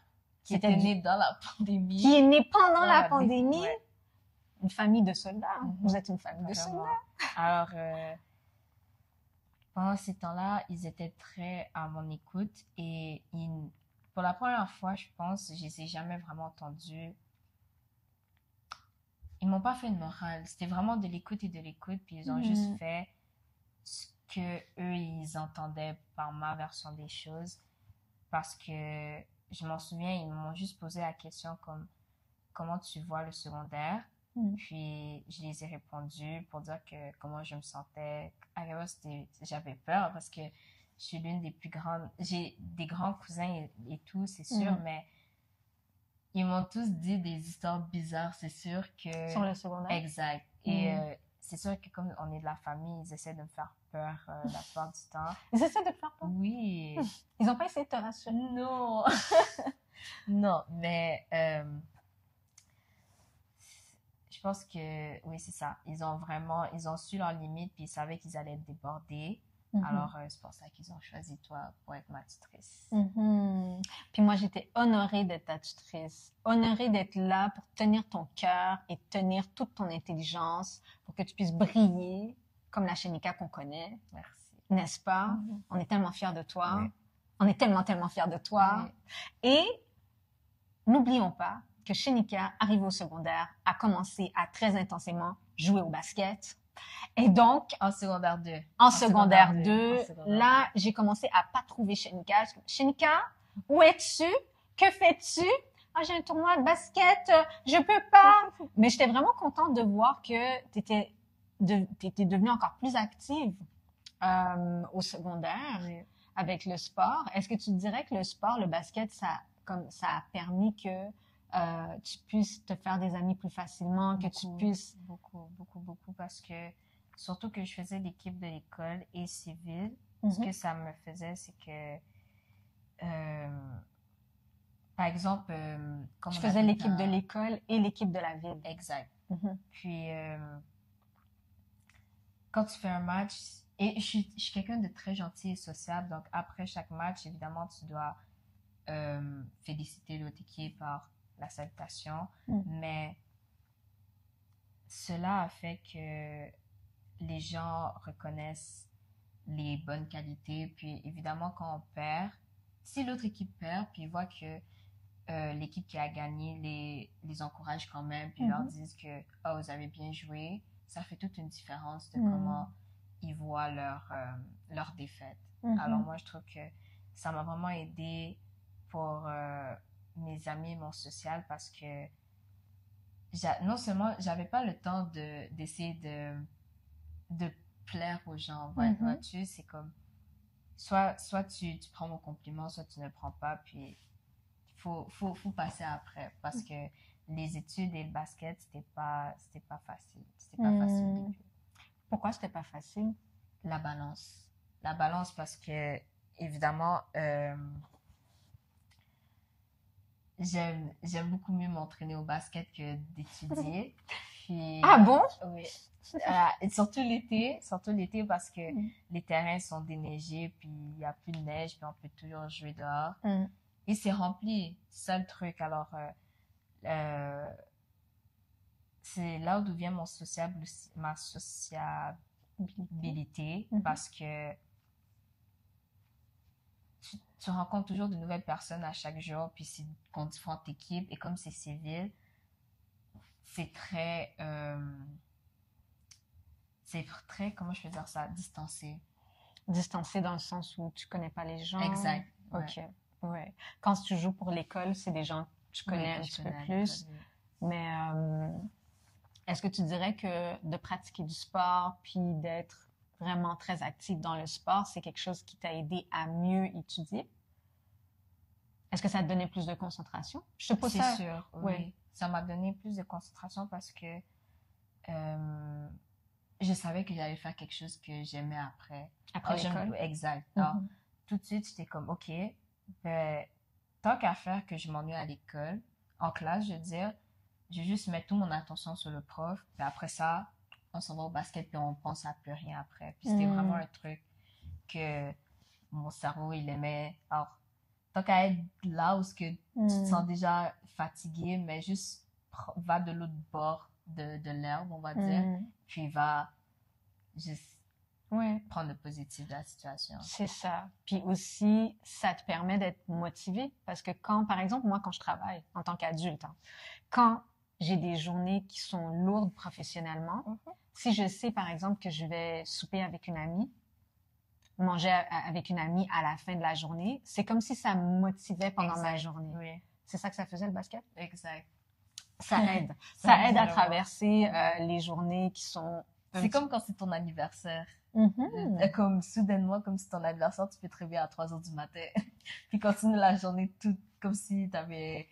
Qui était né dans la pandémie. Qui est né pendant la Ouais, pandémie. ouais. Une famille de soldats. Mhm. Vous êtes une famille de Vraiment. soldats. Alors, pendant ces temps-là, ils étaient très à mon écoute et pour la première fois, je pense, je les ai jamais vraiment entendus. Ils m'ont pas fait de morale. C'était vraiment de l'écoute et de l'écoute, puis ils ont juste fait ce que eux ils entendaient par ma version des choses, parce que je m'en souviens, ils m'ont juste posé la question comme comment tu vois le secondaire. Puis je les ai répondu pour dire que comment je me sentais. J'avais peur parce que je suis l'une des plus grandes. J'ai des grands cousins et tout, c'est sûr, mais ils m'ont tous dit des histoires bizarres, c'est sûr que. Sur le secondaire. Exact. Et c'est sûr que comme on est de la famille, ils essaient de me faire peur la plupart du temps. Ils essaient de te faire peur. Oui. Ils n'ont pas essayé de te rassurer. Non. Non, mais je pense que oui, c'est ça. Ils ont su leurs limites, puis ils savaient qu'ils allaient être débordés. Alors, c'est pour ça qu'ils ont choisi toi pour être ma tutrice. Puis moi, j'étais honorée d'être ta tutrice, honorée d'être là pour tenir ton cœur et tenir toute ton intelligence pour que tu puisses briller comme la Shenika qu'on connaît. Merci. N'est-ce pas? On est tellement fiers de toi. Oui. On est tellement, tellement fiers de toi. Oui. Et n'oublions pas que Shenika, arrivée au secondaire, a commencé à très intensément jouer au basket. Et donc, en secondaire 2. En secondaire 2, là, j'ai commencé à pas trouver Shenika. Shenika, où es-tu? Que fais-tu? Ah, j'ai un tournoi de basket, je peux pas. Mais j'étais vraiment contente de voir que t'étais devenue encore plus active au secondaire avec le sport. Est-ce que tu dirais que le sport, le basket, ça a permis que tu puisses te faire des amis plus facilement, que tu puisses... Beaucoup, parce que surtout que je faisais l'équipe de l'école et civile, ce que ça me faisait, c'est que, par exemple, comme je faisais l'équipe de l'école et l'équipe de la ville. Exact. Puis, quand tu fais un match, et je suis quelqu'un de très gentil et sociable, donc après chaque match, évidemment, tu dois féliciter l'autre équipe par la salutation, mais cela a fait que les gens reconnaissent les bonnes qualités, puis évidemment quand on perd, si l'autre équipe perd, puis ils voient que l'équipe qui a gagné les encourage quand même, puis leur disent que oh, vous avez bien joué, ça fait toute une différence de comment ils voient leur défaite. Alors moi je trouve que ça m'a vraiment aidé pour mes amis et mon social parce que non seulement j'avais pas le temps d'essayer de plaire aux gens, vois-tu, c'est comme soit tu prends mon compliment, soit tu ne le prends pas, puis faut passer après parce que les études et le basket, c'était pas facile. C'était pas facile au début. Pourquoi c'était pas facile? La balance. La balance parce que, évidemment, j'aime beaucoup mieux m'entraîner au basket que d'étudier. Puis, ah bon? Oui. Et surtout l'été parce que les terrains sont déneigés, puis il n'y a plus de neige, puis on peut toujours jouer dehors. Et c'est rempli, c'est ça le truc. Alors, c'est là d'où vient ma sociabilité parce que tu rencontres toujours de nouvelles personnes à chaque jour, puis c'est contre différentes équipes, et comme c'est civil, c'est très, comment je peux dire ça, distancé. Distancé dans le sens où tu connais pas les gens. Exact. Ok. Ouais. Quand tu joues pour l'école, c'est des gens que tu connais un petit peu plus. Mais est-ce que tu dirais que de pratiquer du sport puis d'être vraiment très actif dans le sport, c'est quelque chose qui t'a aidé à mieux étudier? Est-ce que ça te donnait plus de concentration? Je te pose ça. C'est sûr, oui. Ça m'a donné plus de concentration parce que je savais que j'allais faire quelque chose que j'aimais après. Après l'école? Exact. Alors, tout de suite, j'étais comme, OK, ben, tant qu'à faire que je m'ennuie à l'école, en classe, je veux dire, je vais juste mettre toute mon attention sur le prof, puis après ça, on s'en va au basket, puis on pense à plus rien après. Puis c'était vraiment un truc que mon cerveau, il aimait. Alors, tant qu'à être là où que tu te sens déjà fatigué, mais juste va de l'autre bord de l'herbe, on va dire, puis va juste prendre le positif de la situation. C'est ça. Puis aussi, ça te permet d'être motivé parce que par exemple, moi, quand je travaille en tant qu'adulte, quand j'ai des journées qui sont lourdes professionnellement, si je sais, par exemple, que je vais souper avec une amie, manger avec une amie à la fin de la journée, c'est comme si ça me motivait pendant ma journée. Oui. C'est ça que ça faisait, le basket? Exact. Ça aide. Ça aide à traverser les journées qui sont... C'est comme quand c'est ton anniversaire. Comme soudainement, comme si ton anniversaire, tu peux te réveiller à 3h du matin. Puis continuer la journée toute comme si tu avais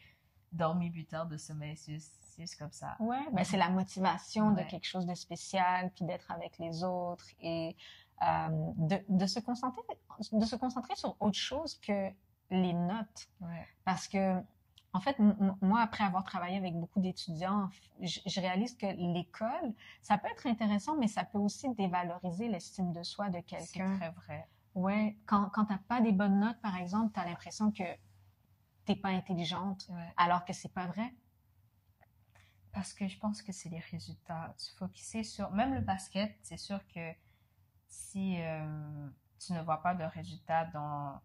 dormi 8 heures de sommeil. C'est juste comme ça. Ouais, ben c'est la motivation de quelque chose de spécial, puis d'être avec les autres et de se concentrer sur autre chose que les notes. Parce que en fait, moi, après avoir travaillé avec beaucoup d'étudiants, je réalise que l'école, ça peut être intéressant, mais ça peut aussi dévaloriser l'estime de soi de quelqu'un. C'est très vrai. Ouais, quand t'as pas des bonnes notes, par exemple, t'as l'impression que t'es pas intelligente, alors que c'est pas vrai. Parce que je pense que c'est les résultats. Se focuser sur, même le basket, c'est sûr que si tu ne vois pas de résultats dans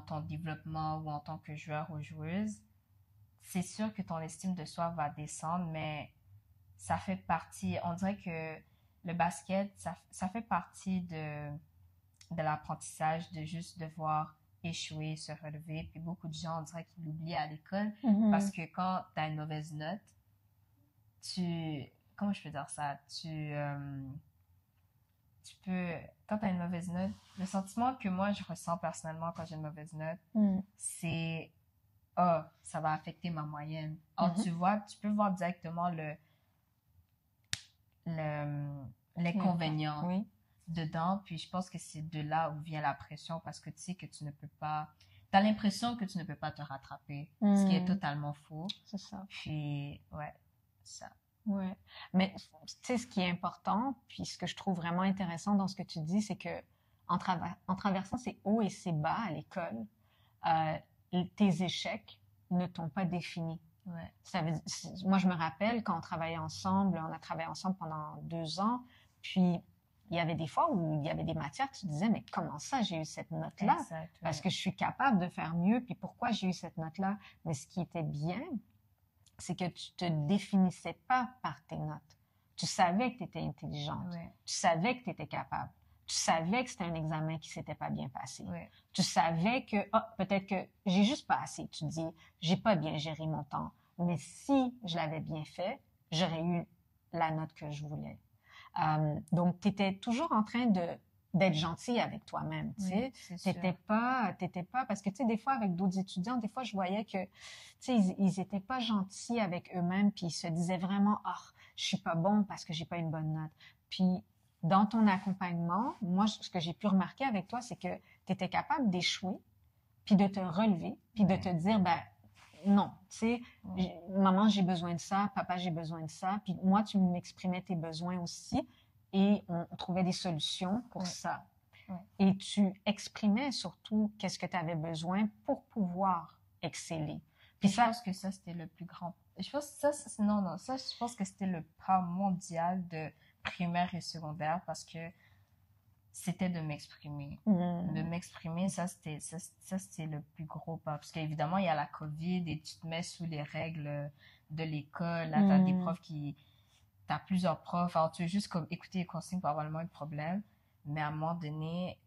ton développement ou en tant que joueur ou joueuse, c'est sûr que ton estime de soi va descendre, mais ça fait partie, on dirait que le basket, ça fait partie de l'apprentissage, de juste devoir échouer, se relever. Puis beaucoup de gens, on dirait qu'ils l'oublient à l'école parce que quand tu as une mauvaise note, comment je peux dire ça? Quand tu as une mauvaise note, le sentiment que moi je ressens personnellement quand j'ai une mauvaise note, c'est ça va affecter ma moyenne. Or, tu peux voir directement l'inconvénient dedans, puis je pense que c'est de là où vient la pression parce que tu sais que tu ne peux pas, t'as l'impression que tu ne peux pas te rattraper, ce qui est totalement faux. C'est ça. Puis, ça. Ouais. Mais, tu sais, ce qui est important, puis ce que je trouve vraiment intéressant dans ce que tu dis, c'est que en traversant ces hauts et ces bas à l'école, tes échecs ne t'ont pas défini. Moi, je me rappelle quand on travaillait ensemble, on a travaillé ensemble pendant 2 ans, puis il y avait des fois où il y avait des matières, tu disais, mais comment ça, j'ai eu cette note-là? Parce que je suis capable de faire mieux, puis pourquoi j'ai eu cette note-là? Mais ce qui était bien, c'est que tu te définissais pas par tes notes. Tu savais que tu étais intelligente. Tu savais que tu étais capable. Tu savais que c'était un examen qui s'était pas bien passé. Oui. Tu savais que, peut-être que j'ai juste pas assez. Tu dis, j'ai pas bien géré mon temps. Mais si je l'avais bien fait, j'aurais eu la note que je voulais. Donc, tu étais toujours en train d'être gentil avec toi-même, tu sais. T'étais pas, parce que, tu sais, des fois, avec d'autres étudiants, des fois, je voyais que, tu sais, ils étaient pas gentils avec eux-mêmes, puis ils se disaient vraiment, je suis pas bon parce que j'ai pas une bonne note. Puis, dans ton accompagnement, moi, ce que j'ai pu remarquer avec toi, c'est que tu étais capable d'échouer, puis de te relever, puis de te dire, non, tu sais, maman, j'ai besoin de ça, papa, j'ai besoin de ça, puis moi, tu m'exprimais tes besoins aussi, et on trouvait des solutions pour ça. Et tu exprimais surtout qu'est-ce que tu avais besoin pour pouvoir exceller. Puis je pense que ça, c'était le plus grand. Je pense que je pense que c'était le pas mondial de primaire et secondaire parce que c'était de m'exprimer. De m'exprimer, ça, c'était le plus gros pas. Parce qu'évidemment, il y a la COVID et tu te mets sous les règles de l'école. Là, t'as des profs t'as plusieurs profs. Alors, tu veux juste comme écouter les consignes pour avoir le moins de problèmes. Mais à un moment donné,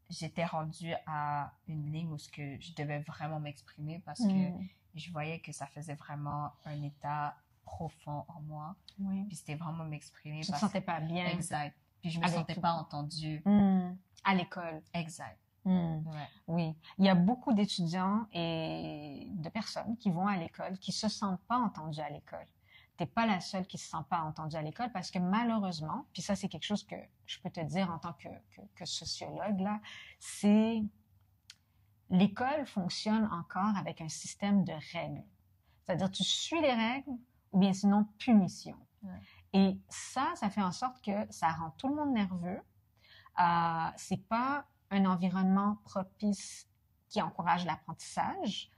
j'étais rendue à une ligne où je devais vraiment m'exprimer parce que je voyais que ça faisait vraiment un état profond en moi. Puis c'était vraiment m'exprimer. Tu te sentais pas bien. Exact. Puis je me sentais pas entendue. À l'école. Exact. Ouais. Oui. Il y a beaucoup d'étudiants et de personnes qui vont à l'école qui se sentent pas entendues à l'école. T'es pas la seule qui se sent pas entendue à l'école parce que malheureusement, puis ça c'est quelque chose que je peux te dire en tant que sociologue là, c'est l'école fonctionne encore avec un système de règles. C'est-à-dire tu suis les règles ou bien sinon punition. Et ça fait en sorte que ça rend tout le monde nerveux. C'est pas un environnement propice qui encourage l'apprentissage.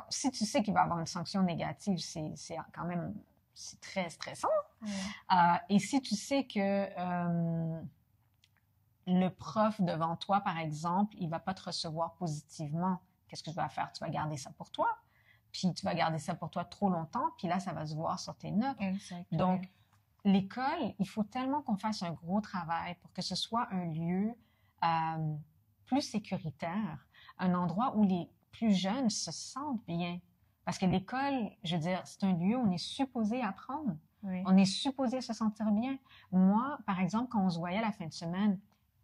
Si tu sais qu'il va y avoir une sanction négative, c'est quand même c'est très stressant. Et si tu sais que le prof devant toi, par exemple, il va pas te recevoir positivement, qu'est-ce que tu vas faire? Tu vas garder ça pour toi. Puis tu vas garder ça pour toi trop longtemps, puis là, ça va se voir sur tes notes. Exactement. Donc, l'école, il faut tellement qu'on fasse un gros travail pour que ce soit un lieu plus sécuritaire, un endroit où les plus jeunes se sentent bien. Parce que l'école, je veux dire, c'est un lieu où on est supposé apprendre. On est supposé se sentir bien. Moi, par exemple, quand on se voyait la fin de semaine,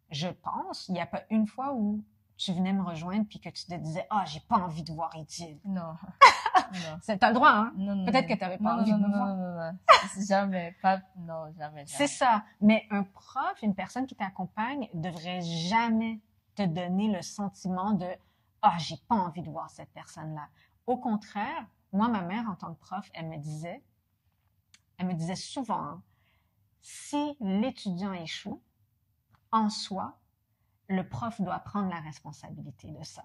je pense, il n'y a pas une fois où tu venais me rejoindre puis que tu te disais « j'ai pas envie de voir Edith. » Non. T'as le droit, hein? Non, peut-être que t'avais pas envie de me voir. Non. Jamais. C'est ça. Mais un prof, une personne qui t'accompagne devrait jamais te donner le sentiment de j'ai pas envie de voir cette personne-là. Au contraire, moi, ma mère, en tant que prof, elle me disait souvent, si l'étudiant échoue, en soi, le prof doit prendre la responsabilité de ça.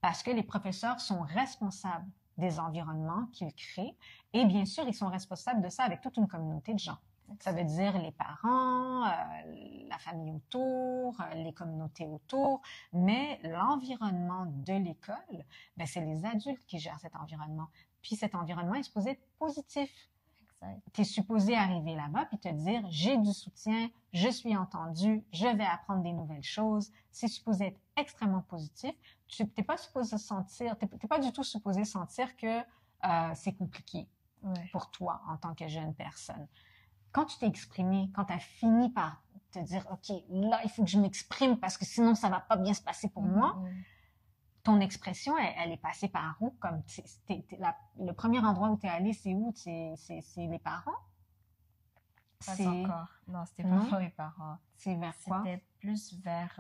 Parce que les professeurs sont responsables des environnements qu'ils créent et bien sûr, ils sont responsables de ça avec toute une communauté de gens. Ça veut dire les parents, la famille autour, les communautés autour, mais l'environnement de l'école, c'est les adultes qui gèrent cet environnement. Puis cet environnement est supposé être positif. Tu es supposé arriver là-bas puis te dire j'ai du soutien, je suis entendu, je vais apprendre des nouvelles choses. C'est supposé être extrêmement positif. Tu n'es pas supposé sentir, t'es pas du tout supposé sentir que c'est compliqué pour toi en tant que jeune personne. Quand tu t'es exprimé, quand tu as fini par te dire OK, là il faut que je m'exprime parce que sinon ça va pas bien se passer pour moi. Ton expression, elle est passée par où? Comme le premier endroit où tu es allé, c'est où? C'est les parents? Pas encore. Non, c'était pas mes parents. C'est vers quoi? C'était plus vers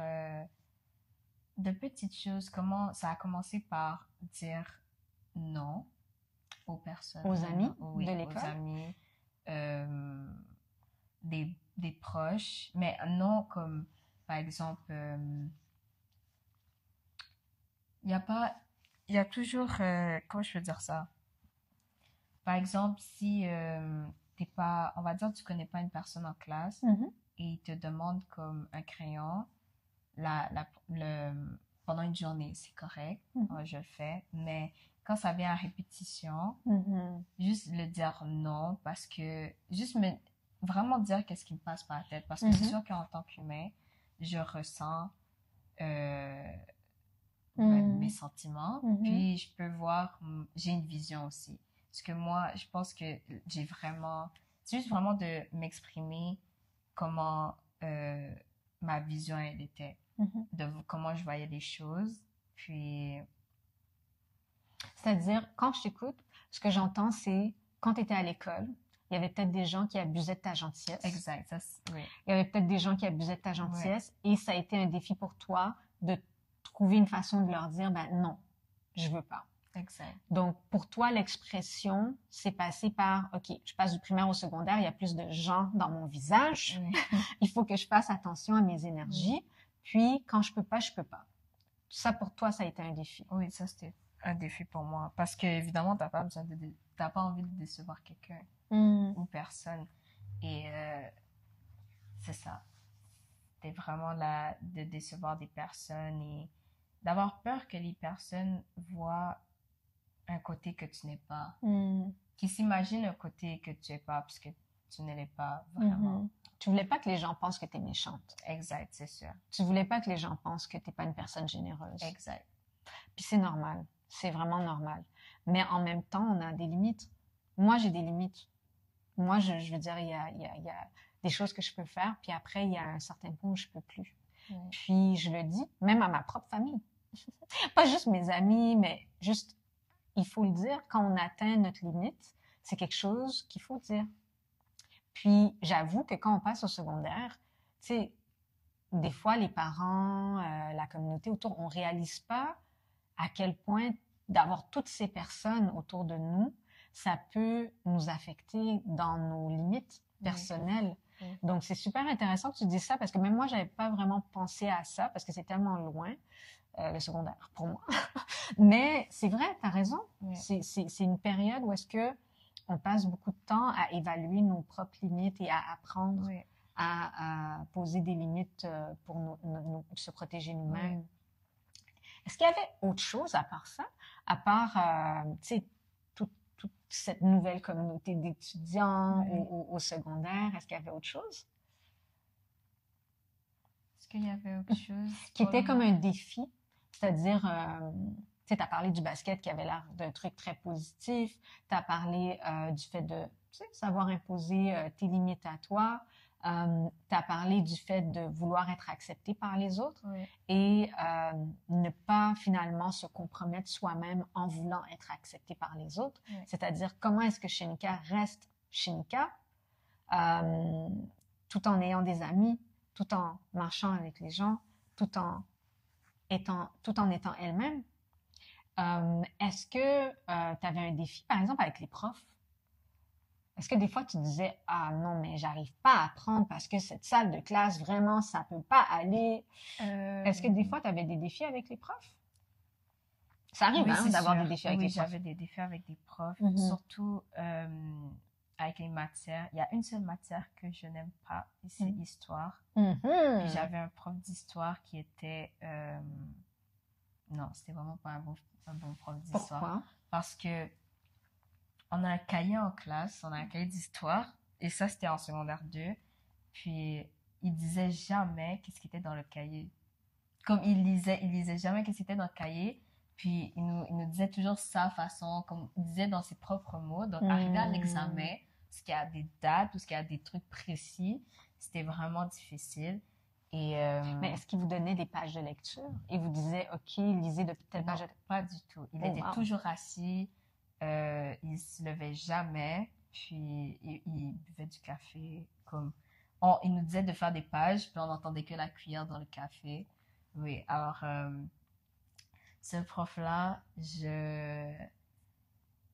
de petites choses. Comment ça a commencé par dire non aux personnes. Aux amis de l'école? Aux amis, des proches. Mais non comme, par exemple... il y a toujours, comment je peux dire ça? Par exemple, si t'es pas, on va dire, tu connais pas une personne en classe et il te demande comme un crayon, pendant une journée, c'est correct, je le fais, mais quand ça vient à répétition, juste le dire non parce que, vraiment dire qu'est-ce qui me passe par la tête parce que c'est sûr qu'en tant qu'humain, je ressens Mm. mes sentiments, Mhm. puis je peux voir, j'ai une vision aussi. Parce que moi, je pense que j'ai vraiment, c'est juste vraiment de m'exprimer comment ma vision elle était, Mhm. de comment je voyais les choses, puis C'est-à-dire, quand je t'écoute, ce que j'entends, c'est quand tu étais à l'école, il y avait peut-être des gens qui abusaient de ta gentillesse. exact, ça, oui, Il y avait peut-être des gens qui abusaient de ta ouais, gentillesse et ça a été un défi pour toi de trouver une façon de leur dire, ben non, je veux pas. exact, Donc, pour toi, l'expression, c'est passé par, OK, je passe du primaire au secondaire, il y a plus de gens dans mon visage. oui, Il faut que je fasse attention à mes énergies. oui, Puis, quand je peux pas, je peux pas. Ça, pour toi, ça a été un défi. oui, ça c'était un défi pour moi, parce que évidemment, t'as pas besoin t'as pas envie de décevoir quelqu'un Mm. ou personne, et c'est ça. T'es vraiment là de décevoir des personnes et d'avoir peur que les personnes voient un côté que tu n'es pas, Mm. qui s'imaginent un côté que tu n'es pas, parce que tu ne l'es pas vraiment. Mhm. Tu voulais pas que les gens pensent que tu es méchante. Exact, c'est sûr. Tu voulais pas que les gens pensent que t'es pas une personne généreuse. Exact. Puis c'est normal. C'est vraiment normal. Mais en même temps, on a des limites. Moi, j'ai des limites. Moi, je veux dire, il y a des choses que je peux faire, puis après, il y a un certain point où je peux plus. Oui. Puis je le dis, même à ma propre famille. Pas juste mes amis, mais juste, il faut le dire, quand on atteint notre limite, c'est quelque chose qu'il faut dire. Puis j'avoue que quand on passe au secondaire, tu sais, des fois, les parents, la communauté autour, on réalise pas à quel point d'avoir toutes ces personnes autour de nous, ça peut nous affecter dans nos limites Oui. personnelles. Oui. Donc, c'est super intéressant que tu dises ça parce que même moi, j'avais pas vraiment pensé à ça parce que c'est tellement loin, le secondaire, pour moi. Mais c'est vrai, tu as raison. Oui. C'est une période où est-ce que on passe beaucoup de temps à évaluer nos propres limites et à apprendre Oui. à poser des limites pour se protéger nous-mêmes. Oui. Est-ce qu'il y avait autre chose à part ça? À part, tu sais, toute cette nouvelle communauté d'étudiants Oui. au secondaire, est-ce qu'il y avait autre chose? Est-ce qu'il y avait autre chose Qui pour était le comme un moment? défi, c'est-à-dire, tu sais, tu as parlé du basket qui avait l'air d'un truc très positif, tu as parlé du fait de, tu sais, savoir imposer tes limites à toi, tu as parlé du fait de vouloir être accepté par les autres Oui. et ne pas finalement se compromettre soi-même en voulant être accepté par les autres. Oui. C'est-à-dire comment est-ce que Shenika reste Shenika tout en ayant des amis, tout en marchant avec les gens, tout en étant elle-même. Est-ce que tu avais un défi, par exemple, avec les profs? Est-ce que des fois tu disais, ah non, mais j'arrive pas à apprendre parce que cette salle de classe, vraiment, ça peut pas aller. Est-ce que des fois tu avais des défis avec les profs? Ça arrive, Oui, hein, c'est d'avoir sûr. des défis avec Oui, les profs. j'avais des défis avec des profs, Mhm. surtout avec les matières. Il y a une seule matière que je n'aime pas, et c'est Mhm. histoire. Mhm. Puis j'avais un prof d'histoire qui était... Non, c'était vraiment pas un bon prof d'histoire. Pourquoi? Parce que on a un cahier en classe, on a un cahier d'histoire, et ça, c'était en secondaire 2. Puis il disait jamais qu'est-ce qui était dans le cahier. Comme il lisait jamais qu'est-ce qui était dans le cahier. Puis il nous disait toujours sa façon, comme il disait dans ses propres mots. Donc, arrivé à l'examen, parce qu'il y a des dates, parce qu'il y a des trucs précis, c'était vraiment difficile. Et Mais est-ce qu'il vous donnait des pages de lecture? Il vous disait, OK, lisez de telle non, page. pas du tout. Il Oh, était wow. toujours assis, il se levait jamais, puis il buvait du café. Comme il nous disait de faire des pages, puis on n'entendait que la cuillère dans le café. Oui, alors ce prof-là, je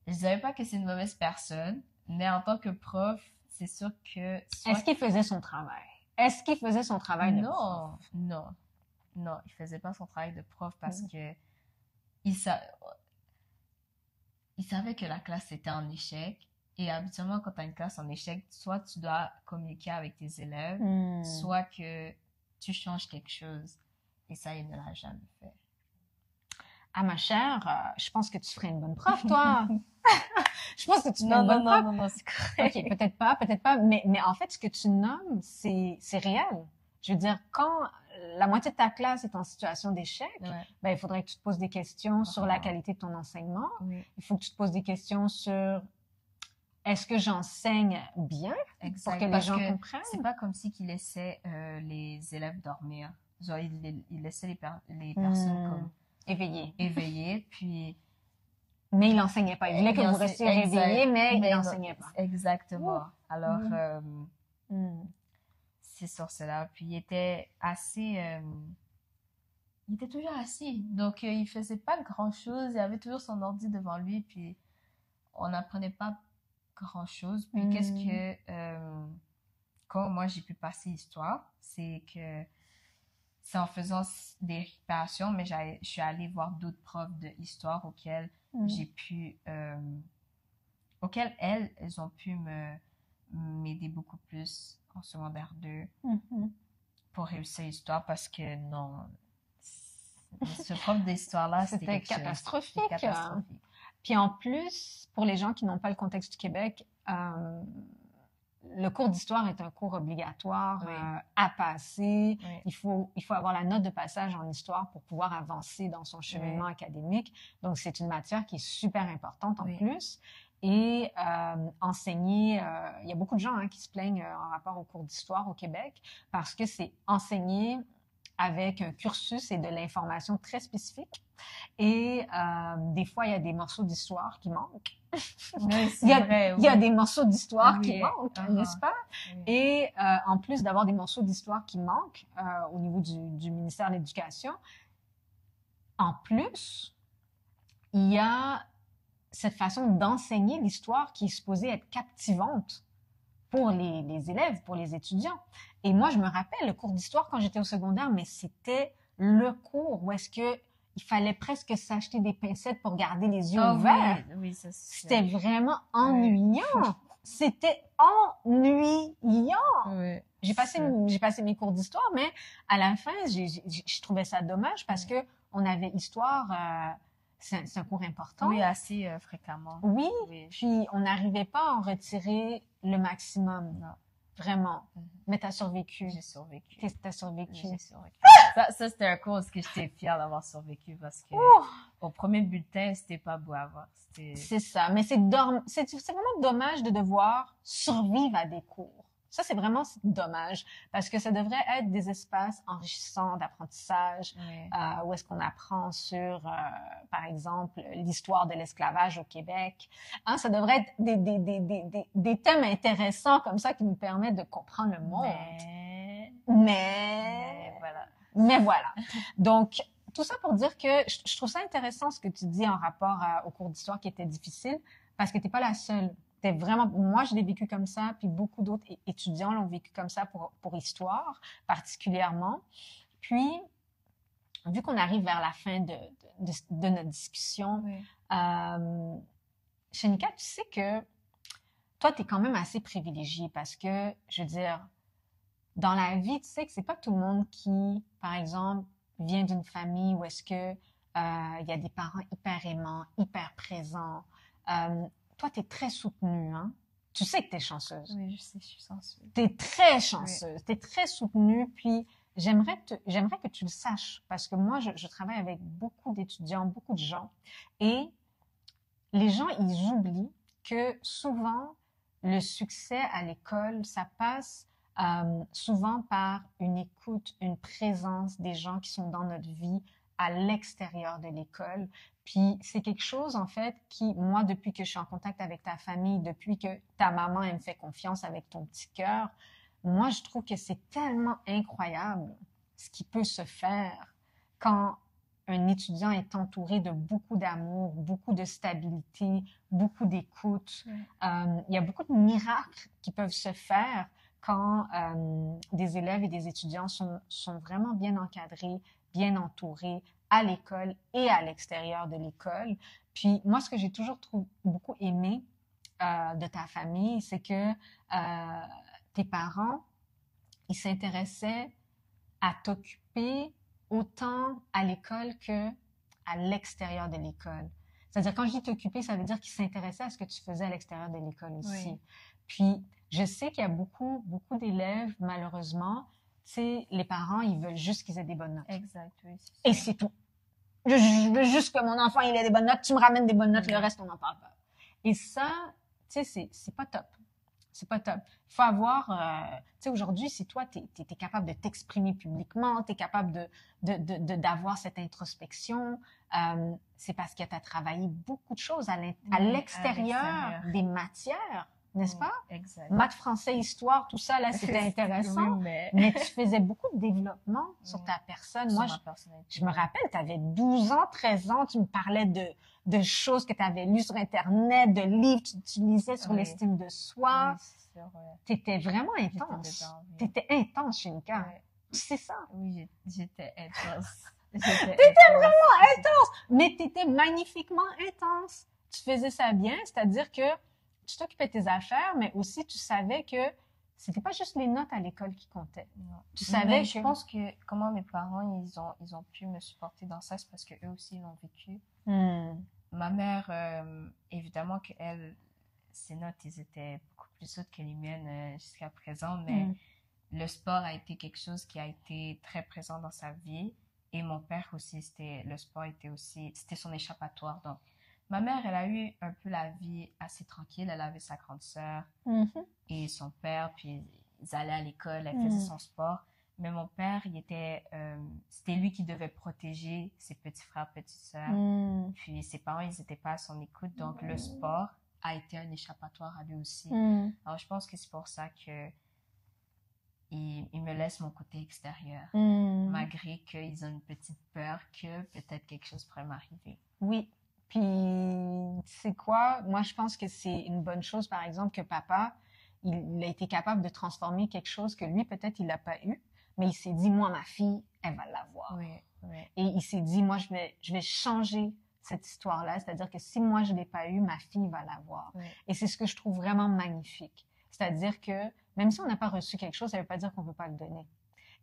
dirais pas que c'est une mauvaise personne, mais en tant que prof, c'est sûr que Est-ce qu'il faisait son travail? Est-ce qu'il faisait son travail de prof? non, non, non, il faisait pas son travail de prof parce que il savait que la classe était en échec. Et habituellement, quand tu as une classe en échec, soit tu dois communiquer avec tes élèves, soit que tu changes quelque chose. Et ça, il ne l'a jamais fait. Ah, ma chère, je pense que tu ferais une bonne prof, toi. Je pense que tu ferais une bonne prof. Non, c'est correct. OK, peut-être pas. Mais en fait, ce que tu nommes, c'est réel. Je veux dire, quand la moitié de ta classe est en situation d'échec, Ouais. ben, il faudrait que tu te poses des questions sur la Ah. qualité de ton enseignement. Oui, Il faut que tu te poses des questions sur est-ce que j'enseigne bien exact. pour que les Parce gens que comprennent? c'est pas comme si qu'il laissait les élèves dormir. Genre, il laissait les personnes comme Éveillé. éveillées, puis... Mais il n'enseignait pas. Il voulait que vous restiez réveillés, mais il n'enseignait pas. Exactement. Alors, Mm. c'est sur cela. Puis il était assez... il était toujours assis. Donc, il faisait pas grand-chose. Il avait toujours son ordi devant lui, puis on n'apprenait pas grand-chose. Puis qu'est-ce que... quand moi, j'ai pu passer histoire, c'est que c'est en faisant des récupérations, mais je suis allée voir d'autres profs d'histoire auxquels j'ai pu... auxquelles elles ont pu m'aider beaucoup plus en secondaire 2 pour réussir l'histoire parce que non, ce prof d'histoire-là, C'était catastrophique. C'était catastrophique. Puis en plus, pour les gens qui n'ont pas le contexte du Québec, le cours d'histoire est un cours obligatoire à passer. Oui. Il faut avoir la note de passage en histoire pour pouvoir avancer dans son cheminement académique. Donc, c'est une matière qui est super importante en plus. Et enseigner, il y a beaucoup de gens qui se plaignent en rapport au cours d'histoire au Québec parce que c'est enseigné avec un cursus et de l'information très spécifique. Et des fois, il y a des morceaux d'histoire qui manquent. Oui, il y a des morceaux d'histoire qui manquent, n'est-ce pas? Oui. Et en plus d'avoir des morceaux d'histoire qui manquent au niveau du ministère de l'Éducation, en plus, il y a cette façon d'enseigner l'histoire qui est supposée être captivante pour les élèves, pour les étudiants. Et moi, je me rappelle le cours d'histoire quand j'étais au secondaire, mais c'était le cours où est-ce que il fallait presque s'acheter des pincettes pour garder les yeux ouverts. Oui, c'était vraiment ennuyant. Oui. C'était ennuyant. Oui, j'ai passé mes cours d'histoire, mais à la fin, je trouvais ça dommage parce que on avait histoire. C'est un cours important. Oui, assez fréquemment. Oui, puis on n'arrivait pas à en retirer le maximum. Non. Vraiment. Mais t'as survécu. J'ai survécu. T'as survécu. J'ai survécu. Ça c'était un cours où j'étais fière d'avoir survécu parce que au premier bulletin, c'était pas beau à voir. C'est ça. Mais c'est vraiment dommage de devoir survivre à des cours. Ça, c'est vraiment dommage parce que ça devrait être des espaces enrichissants d'apprentissage où est-ce qu'on apprend sur, par exemple, l'histoire de l'esclavage au Québec. Ça devrait être des thèmes intéressants comme ça qui nous permettent de comprendre le monde. Mais voilà. Donc, tout ça pour dire que je trouve ça intéressant ce que tu dis en rapport au cours d'histoire qui était difficile parce que t'es pas la seule. Moi, je l'ai vécu comme ça, puis beaucoup d'autres étudiants l'ont vécu comme ça pour histoire, particulièrement. Puis, vu qu'on arrive vers la fin de notre discussion, Shanika, tu sais que toi, tu es quand même assez privilégiée parce que, je veux dire, dans la vie, tu sais que c'est pas tout le monde qui, par exemple, vient d'une famille où est-ce que y a des parents hyper aimants, hyper présents. Toi, tu es très soutenue, hein? Tu sais que tu es chanceuse. Oui, je sais, je suis chanceuse. Tu es très chanceuse, tu es très soutenue, puis j'aimerais que tu le saches, parce que moi, je travaille avec beaucoup d'étudiants, beaucoup de gens, et les gens, ils oublient que souvent, le succès à l'école, ça passe souvent par une écoute, une présence des gens qui sont dans notre vie à l'extérieur de l'école. Puis c'est quelque chose, en fait, qui, moi, depuis que je suis en contact avec ta famille, depuis que ta maman, elle me fait confiance avec ton petit cœur, moi, je trouve que c'est tellement incroyable ce qui peut se faire quand un étudiant est entouré de beaucoup d'amour, beaucoup de stabilité, beaucoup d'écoute. Il y a beaucoup de miracles qui peuvent se faire quand des élèves et des étudiants sont vraiment bien encadrés, bien entourés à l'école et à l'extérieur de l'école. Puis moi, ce que j'ai toujours beaucoup aimé de ta famille, c'est que tes parents, ils s'intéressaient à t'occuper autant à l'école que à l'extérieur de l'école. C'est-à-dire, quand je dis t'occuper, ça veut dire qu'ils s'intéressaient à ce que tu faisais à l'extérieur de l'école aussi. Oui. Puis, je sais qu'il y a beaucoup d'élèves, malheureusement, sais, les parents, ils veulent juste qu'ils aient des bonnes notes. Exact, oui. Et c'est tout. Je veux juste que mon enfant, il ait des bonnes notes. Tu me ramènes des bonnes notes, le reste, on n'en parle pas. Et ça, tu sais, c'est pas top. C'est pas top. Il faut avoir, tu sais, aujourd'hui, si toi, t'es capable de t'exprimer publiquement, t'es capable d'avoir cette introspection, c'est parce que t'as travaillé beaucoup de choses à l'extérieur des matières, n'est-ce pas? Exact. Maths, français, histoire, tout ça, là, c'était intéressant. Oui, mais tu faisais beaucoup de développement sur ta personne. Moi, je me rappelle, tu avais 12 ans, 13 ans, tu me parlais de choses que tu avais lues sur Internet, de livres que tu lisais sur l'estime de soi. Oui, c'est sûr, ouais. Tu étais vraiment intense. Tu étais intense, Shinka. Ouais. C'est ça. Oui, j'étais intense. T'étais vraiment intense, mais t'étais magnifiquement intense. Tu faisais ça bien, c'est-à-dire que tu t'occupais de tes affaires, mais aussi tu savais que c'était pas juste les notes à l'école qui comptaient. Non. Tu savais mais que... je pense que comment mes parents, ils ont pu me supporter dans ça, c'est parce que eux aussi, ils l'ont vécu. Ma mère, évidemment qu'elle, ses notes, ils étaient beaucoup plus hautes que les miennes jusqu'à présent, mais le sport a été quelque chose qui a été très présent dans sa vie. Et mon père aussi, le sport c'était son échappatoire. Donc, ma mère, elle a eu un peu la vie assez tranquille. Elle avait sa grande sœur et son père, puis ils allaient à l'école, elle faisait son sport. Mais mon père, c'était lui qui devait protéger ses petits frères, petites sœurs. Puis ses parents, ils n'étaient pas à son écoute. Donc, le sport a été un échappatoire à lui aussi. Alors, je pense que c'est pour ça que il me laisse mon côté extérieur, malgré qu'ils ont une petite peur que peut-être quelque chose pourrait m'arriver. Oui. Puis, c'est quoi? Moi, je pense que c'est une bonne chose, par exemple, que papa, il a été capable de transformer quelque chose que lui, peut-être, il n'a pas eu, mais il s'est dit, moi, ma fille, elle va l'avoir. Oui. Et il s'est dit, moi, je vais changer cette histoire-là, c'est-à-dire que si moi, je l'ai pas eu, ma fille va l'avoir. Et c'est ce que je trouve vraiment magnifique. C'est-à-dire que même si on n'a pas reçu quelque chose, ça veut pas dire qu'on veut pas le donner.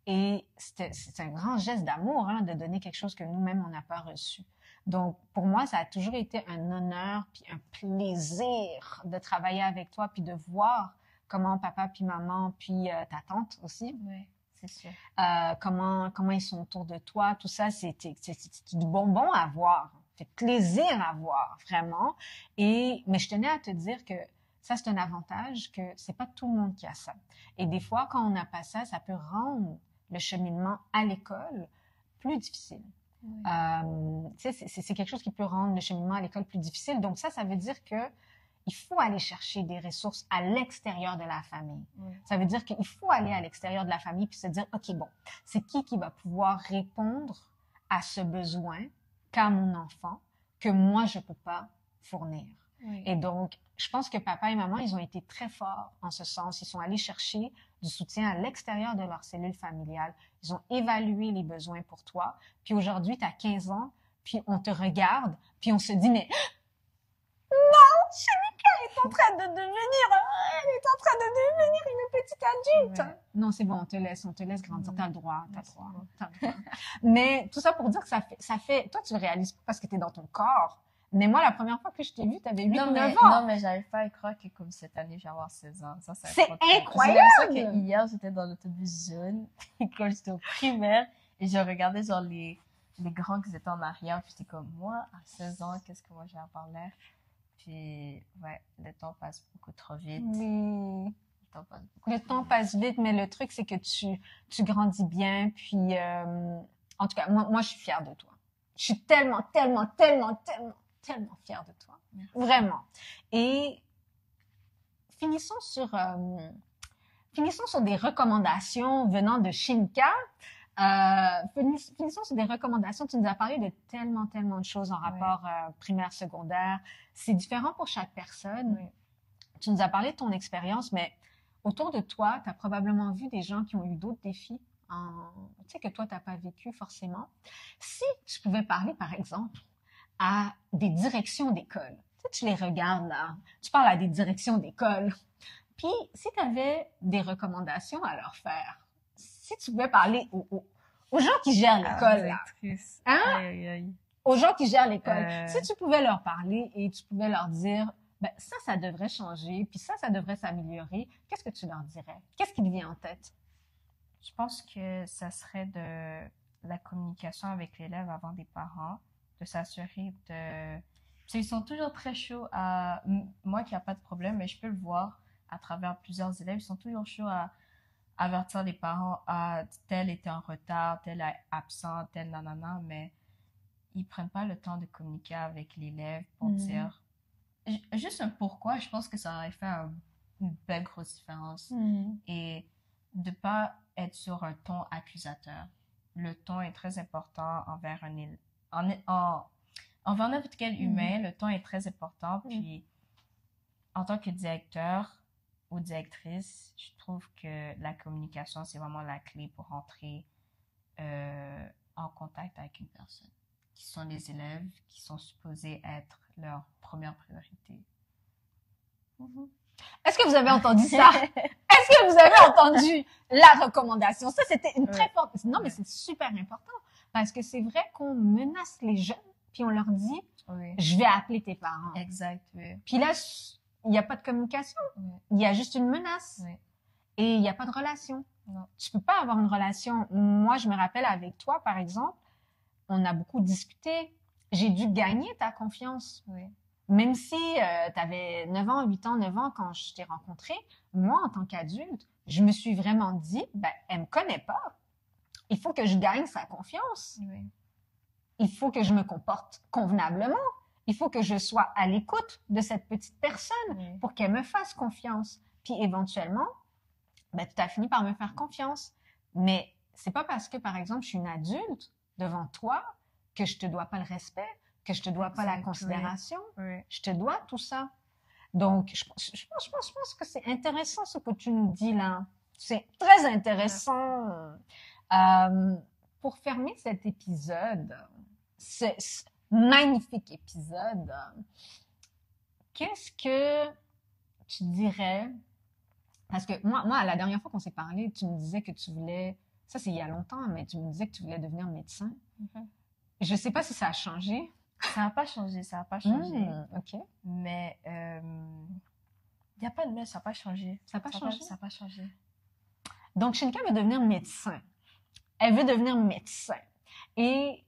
Et c'est un grand geste d'amour, hein, de donner quelque chose que nous-mêmes, on n'a pas reçu. Donc, pour moi, ça a toujours été un honneur puis un plaisir de travailler avec toi puis de voir comment papa puis maman puis ta tante aussi. Oui, c'est sûr. Comment ils sont autour de toi, tout ça, c'est du bonbon à voir. C'est plaisir à voir, vraiment. Mais je tenais à te dire que ça, c'est un avantage que c'est pas tout le monde qui a ça. Et des fois, quand on n'a pas ça, ça peut rendre le cheminement à l'école plus difficile. C'est quelque chose qui peut rendre le cheminement à l'école plus difficile. Donc ça veut dire que il faut aller chercher des ressources à l'extérieur de la famille. Ça veut dire qu'il faut aller à l'extérieur de la famille puis se dire, OK, bon, c'est qui va pouvoir répondre à ce besoin qu'a mon enfant que moi, je peux pas fournir. Et donc, je pense que papa et maman, ils ont été très forts en ce sens. Ils sont allés chercher du soutien à l'extérieur de leur cellule familiale. Ils ont évalué les besoins pour toi. Puis aujourd'hui, tu as 15 ans, puis on te regarde, puis on se dit, mais non, Shamika est en train de devenir une petite adulte. Non, c'est bon, on te laisse grandir. T'as le droit. Mais tout ça pour dire que ça fait, toi, tu le réalises pas parce que t'es dans ton corps. Mais moi, la première fois que je t'ai vu, t'avais 8-9 ans. Non, mais j'arrive pas à croire que comme cette année, je vais avoir 16 ans. Ça, c'est incroyable! J'ai l'impression que hier, j'étais dans l'autobus jaune, quand j'étais au primaire, et je regardais genre les grands qui étaient en arrière, puis j'étais comme, moi, à 16 ans, qu'est-ce que moi j'ai à parler? Puis, ouais, le temps passe beaucoup trop vite. Oui. Le temps passe vite, mais le truc, c'est que tu grandis bien, puis, en tout cas, moi, je suis fière de toi. Je suis tellement fière de toi. Merci. Vraiment. Et finissons sur des recommandations venant de Shinka. Finissons sur des recommandations. Tu nous as parlé de tellement de choses en rapport primaire, secondaire. C'est différent pour chaque personne. Tu nous as parlé de ton expérience, mais autour de toi, tu as probablement vu des gens qui ont eu d'autres défis, tu sais, que toi, tu n'as pas vécu forcément. Si tu pouvais parler, par exemple, à des directions d'école. Tu les regardes là, tu parles à des directions d'école. Puis, si tu avais des recommandations à leur faire, si tu pouvais parler aux gens qui gèrent l'école, aux gens qui gèrent l'école, si tu pouvais leur parler et tu pouvais leur dire, ben ça devrait changer, puis ça devrait s'améliorer, qu'est-ce que tu leur dirais? Qu'est-ce qui te vient en tête? Je pense que ça serait de la communication avec l'élève avant des parents, de s'assurer de... Parce qu'ils sont toujours très chauds à... Moi qui n'ai pas de problème, mais je peux le voir à travers plusieurs élèves, ils sont toujours chauds à avertir les parents, ah, tel était en retard, tel est absent, tel nanana, mais ils prennent pas le temps de communiquer avec l'élève pour dire juste un pourquoi. Je pense que ça aurait fait une belle grosse différence. Et de pas être sur un ton accusateur. Le ton est très important envers envers n'importe quel humain. Le ton est très important. Puis, en tant que directeur ou directrice, je trouve que la communication, c'est vraiment la clé pour entrer en contact avec une personne, qui sont les élèves, qui sont supposés être leur première priorité. Est-ce que vous avez entendu ça? Est-ce que vous avez entendu la recommandation? Ça, c'était une très forte... Non, mais c'est super important. Parce que c'est vrai qu'on menace les jeunes, puis on leur dit, je vais appeler tes parents. Exact, oui. Puis là, il n'y a pas de communication. Il y a juste une menace. Et il n'y a pas de relation. Non. Tu peux pas avoir une relation. Moi, je me rappelle avec toi, par exemple, on a beaucoup discuté. J'ai dû gagner ta confiance. Même si tu avais 9 ans, 8 ans, 9 ans quand je t'ai rencontré, moi, en tant qu'adulte, je me suis vraiment dit, ben, elle me connaît pas. Il faut que je gagne sa confiance. Il faut que je me comporte convenablement. Il faut que je sois à l'écoute de cette petite personne pour qu'elle me fasse confiance. Puis éventuellement, ben, tu as fini par me faire confiance. Mais c'est pas parce que, par exemple, je suis une adulte devant toi que je te dois pas le respect, que je te dois pas la considération. Je te dois tout ça. Donc, je pense que c'est intéressant ce que tu nous dis là. C'est très intéressant. Pour fermer cet épisode, ce magnifique épisode, qu'est-ce que tu dirais? Parce que moi, la dernière fois qu'on s'est parlé, tu me disais que tu voulais, ça c'est il y a longtemps, mais tu me disais que tu voulais devenir médecin. Je sais pas si ça a changé. Ça n'a pas changé, ça n'a pas changé. OK. Mais il n'y a pas de mais, ça n'a pas changé. Ça n'a pas changé? Ça n'a pas changé. Donc, Shinka veut devenir médecin. Elle veut devenir médecin. Et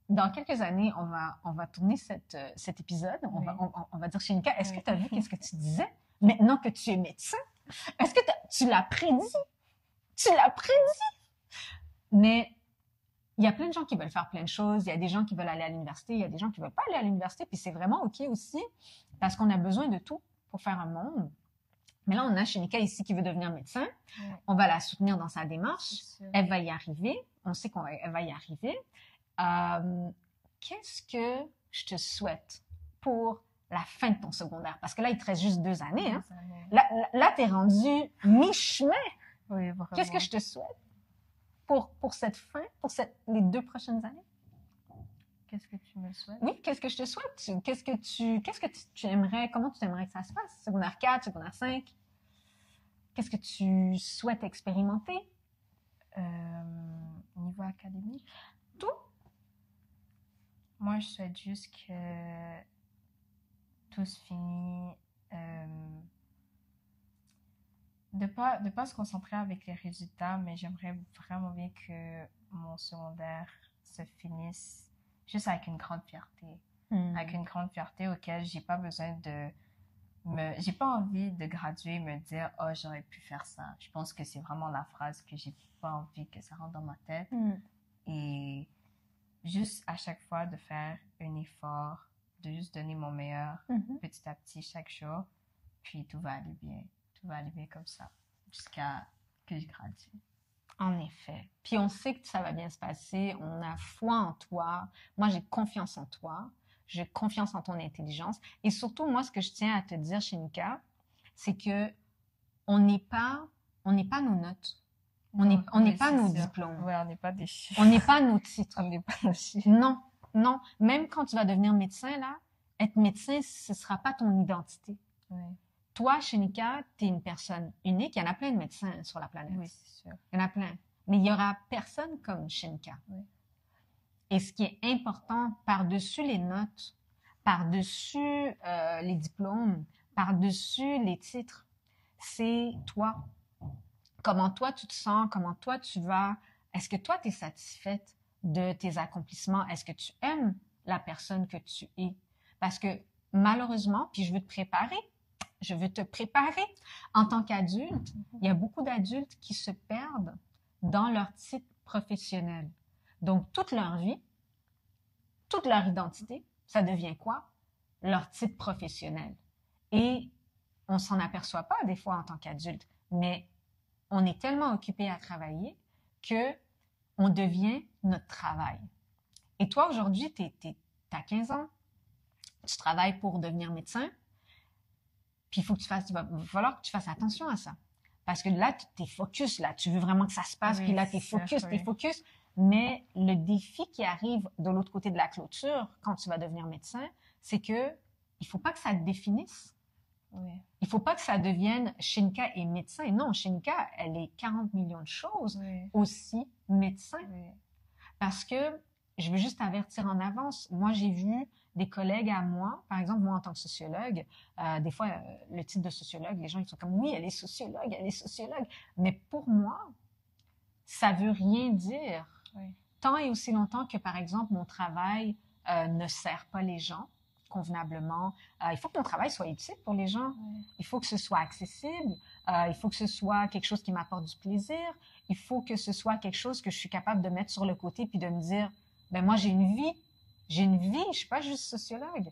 dans quelques années, on va tourner cet épisode. On va dire, Shinka, est-ce que tu as vu qu'est-ce que tu disais maintenant que tu es médecin? Est-ce que tu l'as prédit? Tu l'as prédit? Mais il y a plein de gens qui veulent faire plein de choses. Il y a des gens qui veulent aller à l'université. Il y a des gens qui veulent pas aller à l'université. Puis c'est vraiment OK aussi parce qu'on a besoin de tout pour faire un monde. Mais là, on a Shinika ici qui veut devenir médecin. On va la soutenir dans sa démarche. Elle va y arriver. On sait qu'elle va y arriver. Qu'est-ce que je te souhaite pour la fin de ton secondaire? Parce que là, il te reste juste 2 années. Hein? Là tu es rendu mi-chemin. Oui, vraiment. Qu'est-ce que je te souhaite pour cette fin, pour les 2 prochaines années? Qu'est-ce que tu me souhaites? Oui, qu'est-ce que je te souhaite? Qu'est-ce que tu aimerais, comment tu aimerais que ça se passe? Secondaire 4, secondaire 5? Qu'est-ce que tu souhaites expérimenter? Niveau académique? Tout? Moi, je souhaite juste que tout se finisse. De pas se concentrer avec les résultats, mais j'aimerais vraiment bien que mon secondaire se finisse juste avec une grande fierté. Avec une grande fierté auquel j'ai pas besoin j'ai pas envie de graduer et me dire, oh, j'aurais pu faire ça. Je pense que c'est vraiment la phrase que j'ai pas envie que ça rentre dans ma tête. Et juste à chaque fois de faire un effort, de juste donner mon meilleur petit à petit chaque jour, puis tout va aller bien. Tout va aller bien comme ça, jusqu'à que je gradue. En effet. Puis on sait que ça va bien se passer. On a foi en toi. Moi, j'ai confiance en toi. J'ai confiance en ton intelligence. Et surtout, moi, ce que je tiens à te dire, Shinika, c'est que on n'est pas nos notes. On n'est pas nos diplômes. Ouais, on n'est pas des chiffres. On n'est pas nos titres. On n'est pas nos chiffres. Non, non. Même quand tu vas devenir médecin, là, être médecin, ce sera pas ton identité. Oui. Toi, Shinika, tu es une personne unique. Il y en a plein de médecins sur la planète. Oui, c'est sûr. Il y en a plein. Mais il y aura personne comme Shinika. Oui. Et ce qui est important, par-dessus les notes, par-dessus les diplômes, par-dessus les titres, c'est toi. comment toi tu te sens, comment toi tu vas. Est-ce que toi, tu es satisfaite de tes accomplissements? Est-ce que tu aimes la personne que tu es? Parce que malheureusement, puis je veux te préparer en tant qu'adulte, il y a beaucoup d'adultes qui se perdent dans leur titre professionnel. Donc, toute leur vie, toute leur identité, ça devient quoi? Leur titre professionnel. Et on s'en aperçoit pas des fois en tant qu'adulte, mais on est tellement occupé à travailler que on devient notre travail. Et toi, aujourd'hui, t'as 15 ans, tu travailles pour devenir médecin, puis il va falloir que tu fasses attention à ça. Parce que là, t'es focus, là, tu veux vraiment que ça se passe, puis là, t'es focus. Mais le défi qui arrive de l'autre côté de la clôture, quand tu vas devenir médecin, c'est que il faut pas que ça te définisse. Oui. Il faut pas que ça devienne Shinka est médecin. Non, Shinka, elle est 40 millions de choses, aussi médecin. Oui. Parce que, je veux juste avertir en avance, moi j'ai vu des collègues à moi, par exemple moi en tant que sociologue, des fois le titre de sociologue, les gens ils sont comme oui, elle est sociologue. Mais pour moi, ça veut rien dire. Oui. Tant et aussi longtemps que par exemple mon travail ne sert pas les gens convenablement. Il faut que mon travail soit utile pour les gens. Oui. Il faut que ce soit accessible. Il faut que ce soit quelque chose qui m'apporte du plaisir. Il faut que ce soit quelque chose que je suis capable de mettre sur le côté puis de me dire, ben moi j'ai une vie. J'ai une vie. Je suis pas juste sociologue.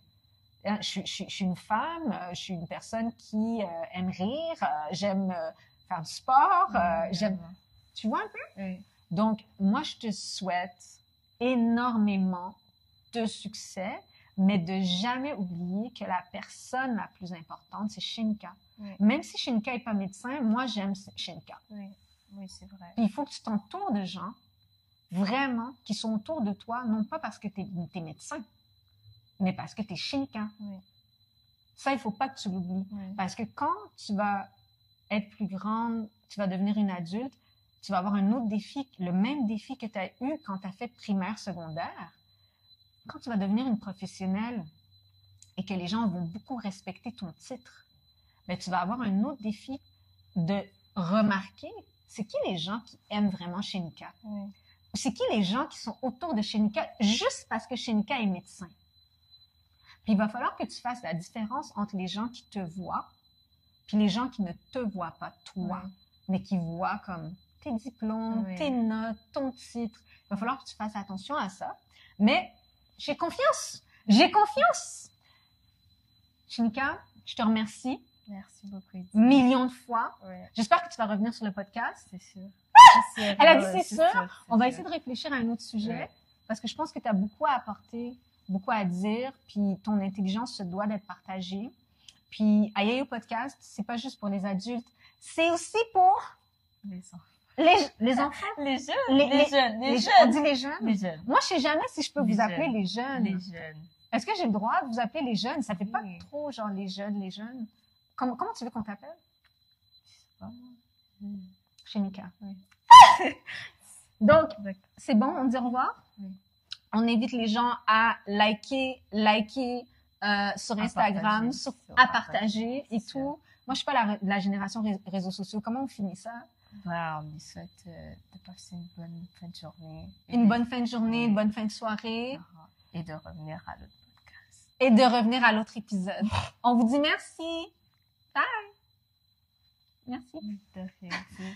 Je suis une femme. Je suis une personne qui aime rire. J'aime faire du sport. J'aime. Tu vois un peu? Oui. Donc moi je te souhaite énormément de succès. Mais de jamais oublier que la personne la plus importante, c'est Shinka. Oui. Même si Shinka n'est pas médecin, moi, j'aime Shinka. Oui, oui, c'est vrai. Puis il faut que tu t'entoures de gens, vraiment, qui sont autour de toi, non pas parce que tu es médecin, mais parce que tu es Shinka. Oui. Ça, il faut pas que tu l'oublies. Oui. Parce que quand tu vas être plus grande, tu vas devenir une adulte, tu vas avoir un autre défi, le même défi que tu as eu quand tu as fait primaire, secondaire. Quand tu vas devenir une professionnelle et que les gens vont beaucoup respecter ton titre, ben, tu vas avoir un autre défi de remarquer c'est qui les gens qui aiment vraiment Shinka. Oui. C'est qui les gens qui sont autour de Shinka juste parce que Shinka est médecin. Puis il va falloir que tu fasses la différence entre les gens qui te voient puis les gens qui ne te voient pas, toi, mais qui voient comme tes diplômes, tes notes, ton titre. Il va falloir que tu fasses attention à ça. Mais j'ai confiance. Shinka, je te remercie. Merci beaucoup. Millions de fois. Oui. J'espère que tu vas revenir sur le podcast. C'est sûr. Elle a dit c'est sûr. On va essayer de réfléchir à un autre sujet parce que je pense que tu as beaucoup à apporter, beaucoup à dire, puis ton intelligence se doit d'être partagée. Puis Ayayo Podcast, c'est pas juste pour les adultes, c'est aussi pour les enfants. Les enfants? Les jeunes. Les jeunes. On dit les jeunes? Les jeunes. Moi, je sais jamais si je peux vous appeler les jeunes. Les jeunes. Est-ce que j'ai le droit de vous appeler les jeunes? Ça fait pas trop genre les jeunes. Comment tu veux qu'on t'appelle? Je sais pas moi. Shinka. Oui. Donc, c'est bon, on dit au revoir? Oui. On invite les gens à liker sur Instagram, à partager et tout. Moi, je suis pas la génération réseaux sociaux. Comment on finit ça? On lui souhaite de passer une bonne fin de journée. Une bonne fin de journée, une bonne fin de soirée. Et de revenir à l'autre podcast. Et de revenir à l'autre épisode. On vous dit merci. Bye. Merci. De rien.